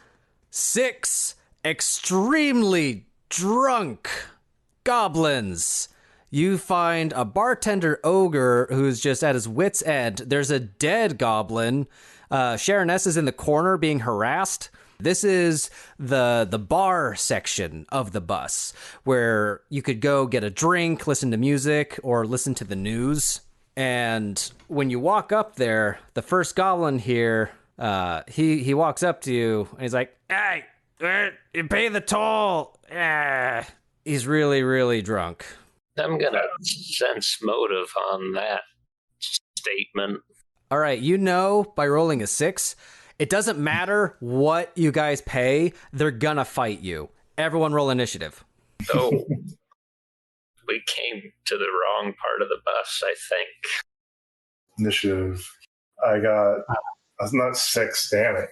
6 extremely drunk goblins. You find a bartender ogre who's just at his wit's end. There's a dead goblin. Sharoness is in the corner being harassed. This is the bar section of the bus where you could go get a drink, listen to music, or listen to the news. And when you walk up there, the first goblin here, he walks up to you and he's like, "Hey, you pay the toll." He's really, really drunk. I'm going to sense motive on that statement. All right, by rolling a 6, it doesn't matter what you guys pay, they're gonna fight you. Everyone roll initiative. Oh, we came to the wrong part of the bus, I think. Initiative. That's not 6, damn it.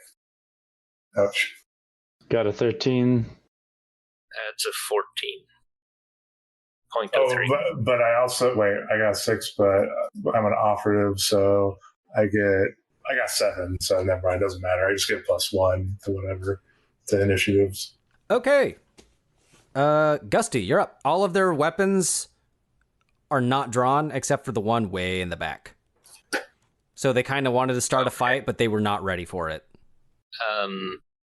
Ouch. Got a 13. That's a 14. Point Oh, 03. but I also, I got 6, but I'm an operative, so I got 7, so never mind, it doesn't matter. I just get +1 to whatever, to initiatives. Okay. Gusty, you're up. All of their weapons are not drawn except for the one way in the back. So they kind of wanted to start a fight, but they were not ready for it.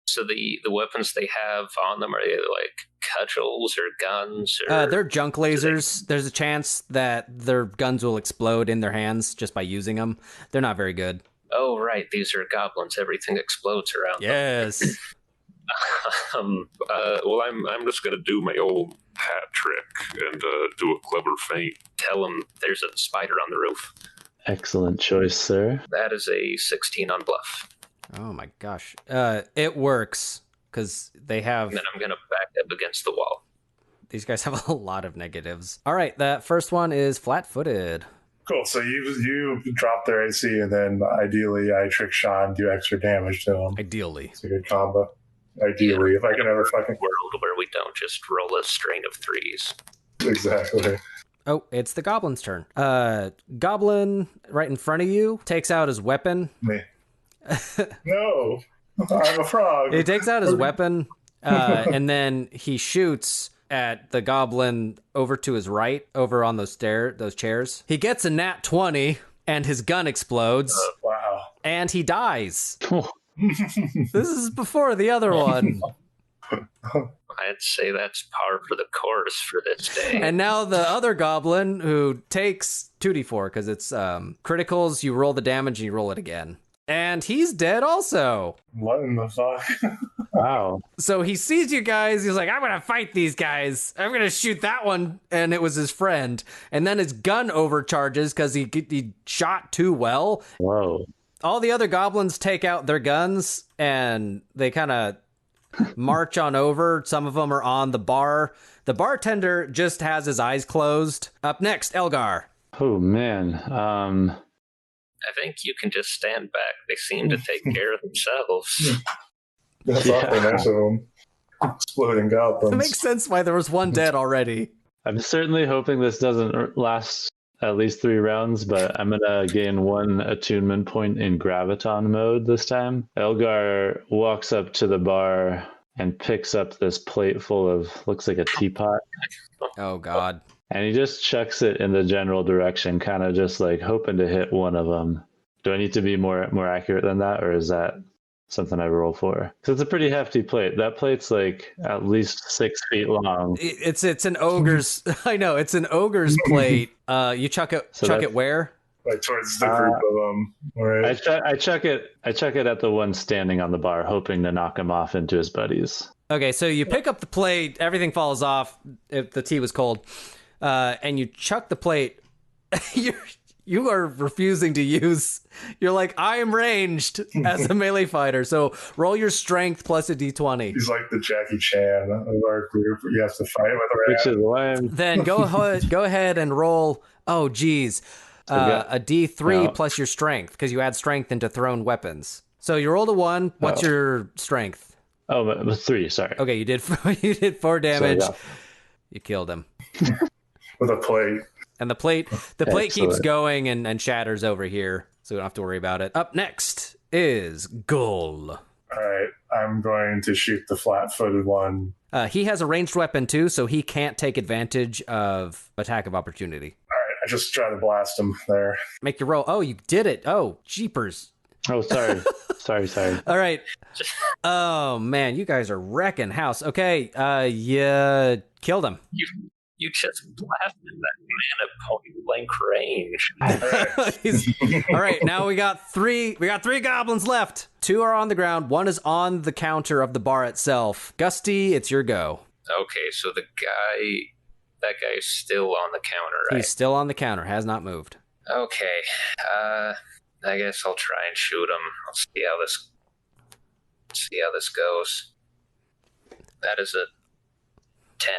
So the weapons they have on them, are they like cudgels or guns? Or they're junk lasers. There's a chance that their guns will explode in their hands just by using them. They're not very good. Oh, right. These are goblins. Everything explodes around them. Yes. Well, I'm just going to do my old hat trick and do a clever feint. Tell them there's a spider on the roof. Excellent choice, sir. That is a 16 on bluff. Oh my gosh. It works because they have... And then I'm going to back up against the wall. These guys have a lot of negatives. All right, that first one is flat-footed. Cool, so you drop their AC, and then ideally I trick shot and do extra damage to them. Ideally. It's a good combo. Ideally, if I can ever fucking... world where we don't just roll a string of 3s. Exactly. Oh, it's the goblin's turn. Goblin right in front of you takes out his weapon. Me. No, I'm a frog. He takes out his weapon, and then he shoots at the goblin over to his right, over on those chairs. He gets a nat 20, and his gun explodes, Wow. and he dies. This is before the other one. I'd say that's par for the course for this day. And now the other goblin who takes 2d4 because it's criticals, you roll the damage and you roll it again. And he's dead also. What in the fuck? Wow. So he sees you guys. He's like, I'm going to fight these guys. I'm going to shoot that one. And it was his friend. And then his gun overcharges because he shot too well. Whoa. All the other goblins take out their guns and they kind of march on over. Some of them are on the bar. The bartender just has his eyes closed. Up next, Elgar. Oh, man. I think you can just stand back. They seem to take care of themselves. That's awfully nice of them. Exploding goblins. It makes sense why there was one dead already. I'm certainly hoping this doesn't last at least 3 rounds, but I'm going to gain 1 attunement point in Graviton mode this time. Elgar walks up to the bar and picks up this plate full of, looks like a teapot. Oh, God. And he just chucks it in the general direction, kind of just like hoping to hit one of them. Do I need to be more accurate than that, or is that something I roll for? Because it's a pretty hefty plate. That plate's like at least 6 feet long. It's an ogre's. I know it's an ogre's plate. You chuck it where? Like towards the group of them. Right. I chuck it at the one standing on the bar, hoping to knock him off into his buddies. Okay, so you pick up the plate. Everything falls off. If the tea was cold, and you chuck the plate. You are refusing to use. You're like, I am ranged as a melee fighter. So roll your strength plus a d20. He's like the Jackie Chan of our group. You have to fight with a rat. Which is why I'm... Then go ahead and roll. Oh, geez. A d3 plus your strength, because you add strength into thrown weapons. So you rolled a 1. What's your strength? Oh, but 3, sorry. Okay, you did 4 damage. So, You killed him. With a plate. And the plate keeps Excellent. going and shatters over here, so we don't have to worry about it. Up next is Gull. All right. I'm going to shoot the flat-footed one. He has a ranged weapon too, so he can't take advantage of attack of opportunity. All right. I just try to blast him there. Make your roll. Oh, you did it. Oh, jeepers. Oh, sorry. sorry. All right. Oh, man, you guys are wrecking house. Okay, you killed him. You just blasted that man at point blank range. All right, now we got three goblins left. 2 are on the ground. 1 is on the counter of the bar itself. Gusty, it's your go. Okay, so that guy's still on the counter, right? He's still on the counter, has not moved. Okay, I guess I'll try and shoot him. I'll see how this goes. That is a 10.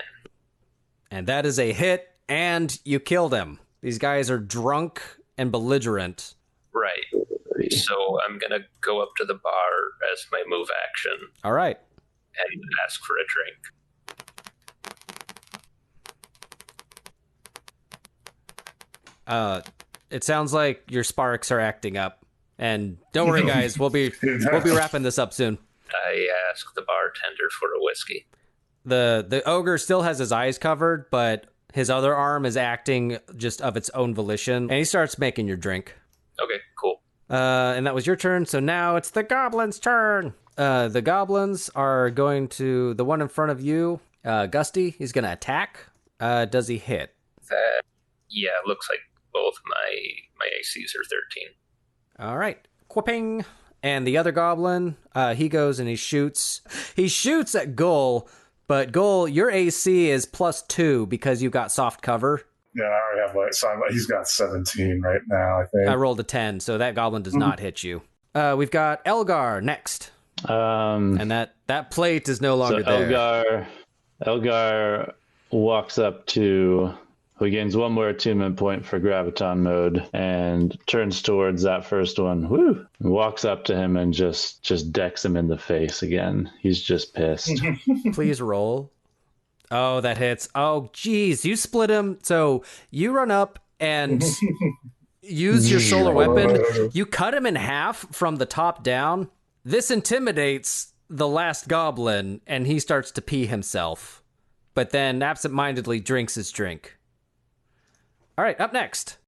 And that is a hit, and you killed him. These guys are drunk and belligerent. Right. So I'm gonna go up to the bar as my move action All right. and ask for a drink. It sounds like your sparks are acting up. And don't worry, guys, we'll be wrapping this up soon. I ask the bartender for a whiskey. The ogre still has his eyes covered, but his other arm is acting just of its own volition, and he starts making your drink. Okay, cool. And that was your turn, so now it's the goblin's turn. The goblins are going to the one in front of you. Gusty, he's going to attack. Does he hit? Yeah, it looks like both my ACs are 13. All right. Quipping. And the other goblin, he goes and he shoots. He shoots at Gull, but Gull, your AC is +2 because you got soft cover. Yeah, I already have he's got 17 right now, I think. I rolled a 10, so that goblin does not hit you. We've got Elgar next. And that plate is no longer there. Elgar walks up to... He gains 1 more attunement point for Graviton mode and turns towards that first one. Woo! Walks up to him and just decks him in the face again. He's just pissed. Please roll Oh, that hits. Oh, geez. You split him. So you run up and use your solar weapon. You cut him in half from the top down. This intimidates the last goblin, and he starts to pee himself, but then absentmindedly drinks his drink. All right, up next.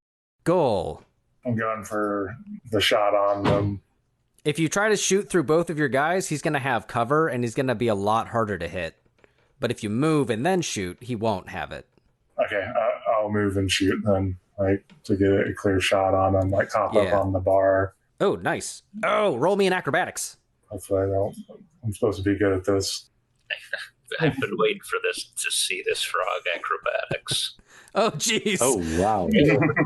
Goal. I'm going for the shot on them. If you try to shoot through both of your guys, he's going to have cover, and he's going to be a lot harder to hit. But if you move and then shoot, he won't have it. Okay, I'll move and shoot then, like, to get a clear shot on them, like, hop up on the bar. Oh, nice. Oh, roll me in acrobatics. Hopefully I'm supposed to be good at this. I've been waiting for this to see this frog acrobatics. Oh, jeez. Oh, wow.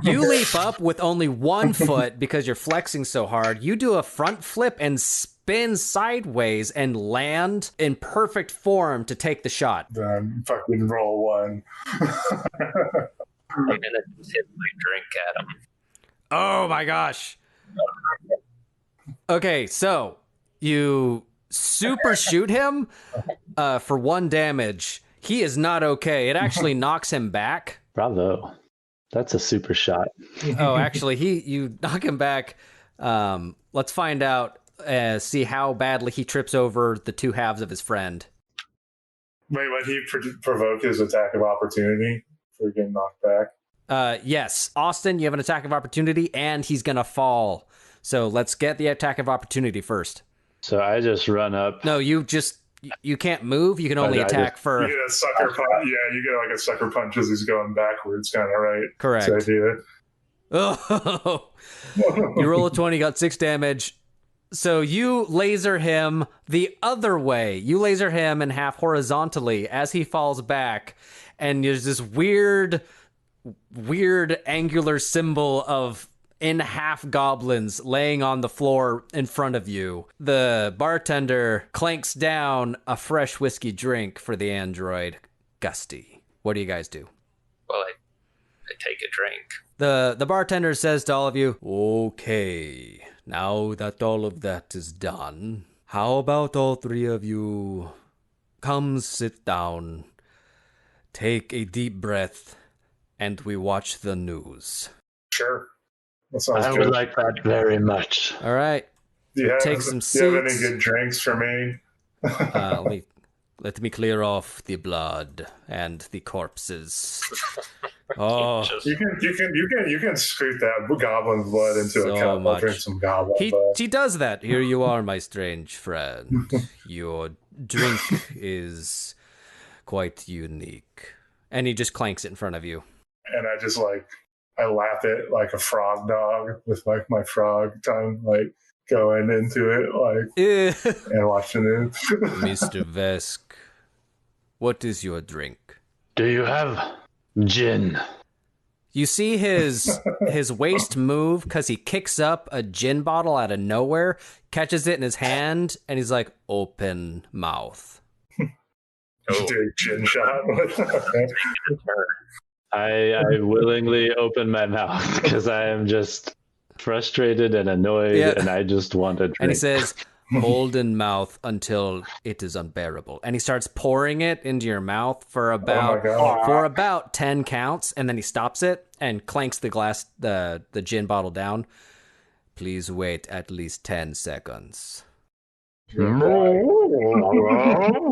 You leap up with only 1 foot because you're flexing so hard. You do a front flip and spin sideways and land in perfect form to take the shot. Then fucking roll 1. I'm gonna tip my drink at him. Oh my gosh. Okay, so you super shoot him for 1 damage. He is not okay. It actually knocks him back. Bravo. That's a super shot. Oh, actually, you knock him back. Let's find out, see how badly he trips over the 2 halves of his friend. Wait, would he provoke his attack of opportunity for getting knocked back? Yes. Austin, you have an attack of opportunity, and he's going to fall. So let's get the attack of opportunity first. So I just run up. No, you can't move. You can only attack for... You get a sucker punch. Yeah, you get like a sucker punch as he's going backwards, kind of, right? Correct. That's the idea. Oh, you roll a 20, got 6 damage. So you laser him the other way. You laser him in half horizontally as he falls back. And there's this weird angular symbol of in half goblins laying on the floor in front of you. The bartender clanks down a fresh whiskey drink for the android. Gusty. What do you guys do? Well, I take a drink. The bartender says to all of you, okay, now that all of that is done, how about all 3 of you come sit down, take a deep breath, and we watch the news. Sure. That sounds I good. would like that very much. All right. Take some Do you have any seats. good drinks for me? Let me clear off the blood and the corpses. Oh, You can scoot that goblin blood into So a cup. much. I'll drink some goblin blood. he does that. Here you are, my strange friend. Your drink is quite unique. And he just clanks it in front of you. And I just I lap it like a frog dog with like my frog tongue, like going into it, like and watching it. Mr. Vesk, what is your drink? Do you have gin? You see his waist move because he kicks up a gin bottle out of nowhere, catches it in his hand, and he's like, open mouth. Dude, gin shot. I willingly open my mouth because I am just frustrated and annoyed, and I just want a drink. And he says, hold in mouth until it is unbearable. And he starts pouring it into your mouth for about 10 counts, and then he stops it and clanks the gin bottle down. Please wait at least 10 seconds.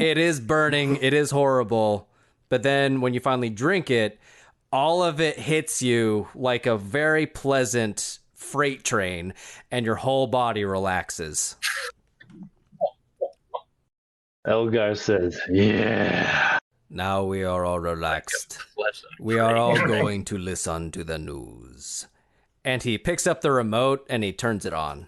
It is burning. It is horrible. But then when you finally drink it, all of it hits you like a very pleasant freight train, and your whole body relaxes. Elgar says, yeah. Now we are all relaxed. Pleasant. We are all going to listen to the news. And he picks up the remote and he turns it on.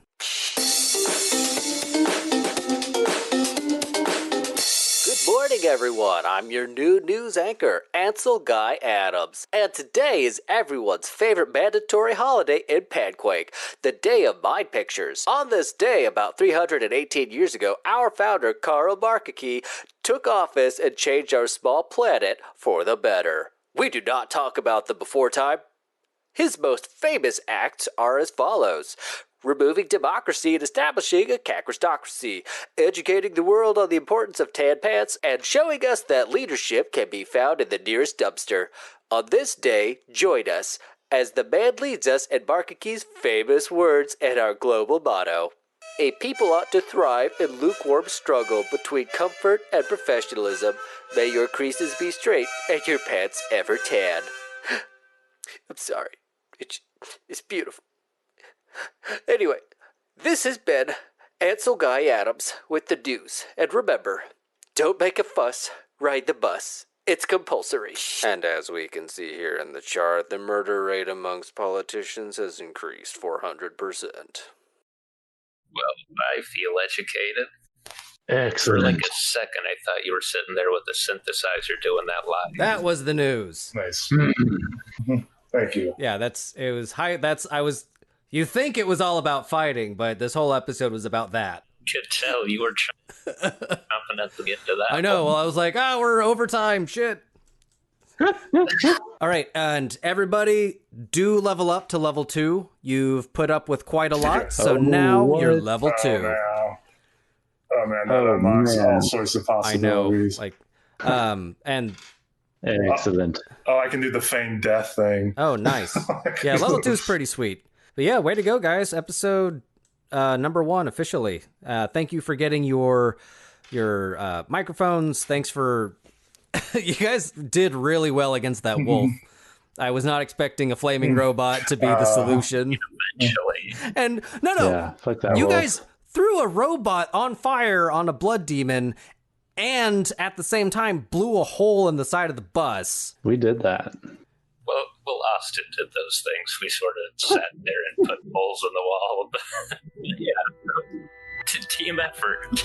Good morning, everyone. I'm your new news anchor, Ansel Guy Adams. And today is everyone's favorite mandatory holiday in Panquake, the Day of Mind Pictures. On this day, about 318 years ago, our founder, Karl Markaki, took office and changed our small planet for the better. We do not talk about the before time. His most famous acts are as follows. removing democracy and establishing a cackristocracy, educating the world on the importance of tan pants, and showing us that leadership can be found in the nearest dumpster. On this day, join us as the man leads us in Barkaki's famous words and our global motto. A people ought to thrive in lukewarm struggle between comfort and professionalism. May your creases be straight and your pants ever tan. I'm sorry. It's beautiful. Anyway, this has been Ansel Guy Adams with the news. And remember, don't make a fuss, ride the bus. It's compulsory. And as we can see here in the chart, the murder rate amongst politicians has increased 400%. Well, I feel educated. Excellent. For like a second, I thought you were sitting there with the synthesizer doing that live. That was the news. Nice. Thank you. Yeah, it was high. You think it was all about fighting, but this whole episode was about that. Could tell you were jumping at the end of that. I know. Well, I was like, we're overtime. Shit. All right, and everybody do level up to level 2. You've put up with quite a lot, so now you're level 2. Oh man, that unlocks all sorts of possibilities. I know, and excellent. I can do the feigned death thing. Oh, nice. Yeah, level 2 is pretty sweet. But yeah, way to go, guys. Episode number 1 officially. Thank you for getting your microphones. Thanks for you guys did really well against that wolf. I was not expecting a flaming robot to be the solution. Eventually. And no, Yeah, fuck that you wolf. guys threw a robot on fire on a blood demon, and at the same time blew a hole in the side of the bus. We did that. Well, Austin did those things. We sort of sat there and put holes in the wall. Yeah, team effort.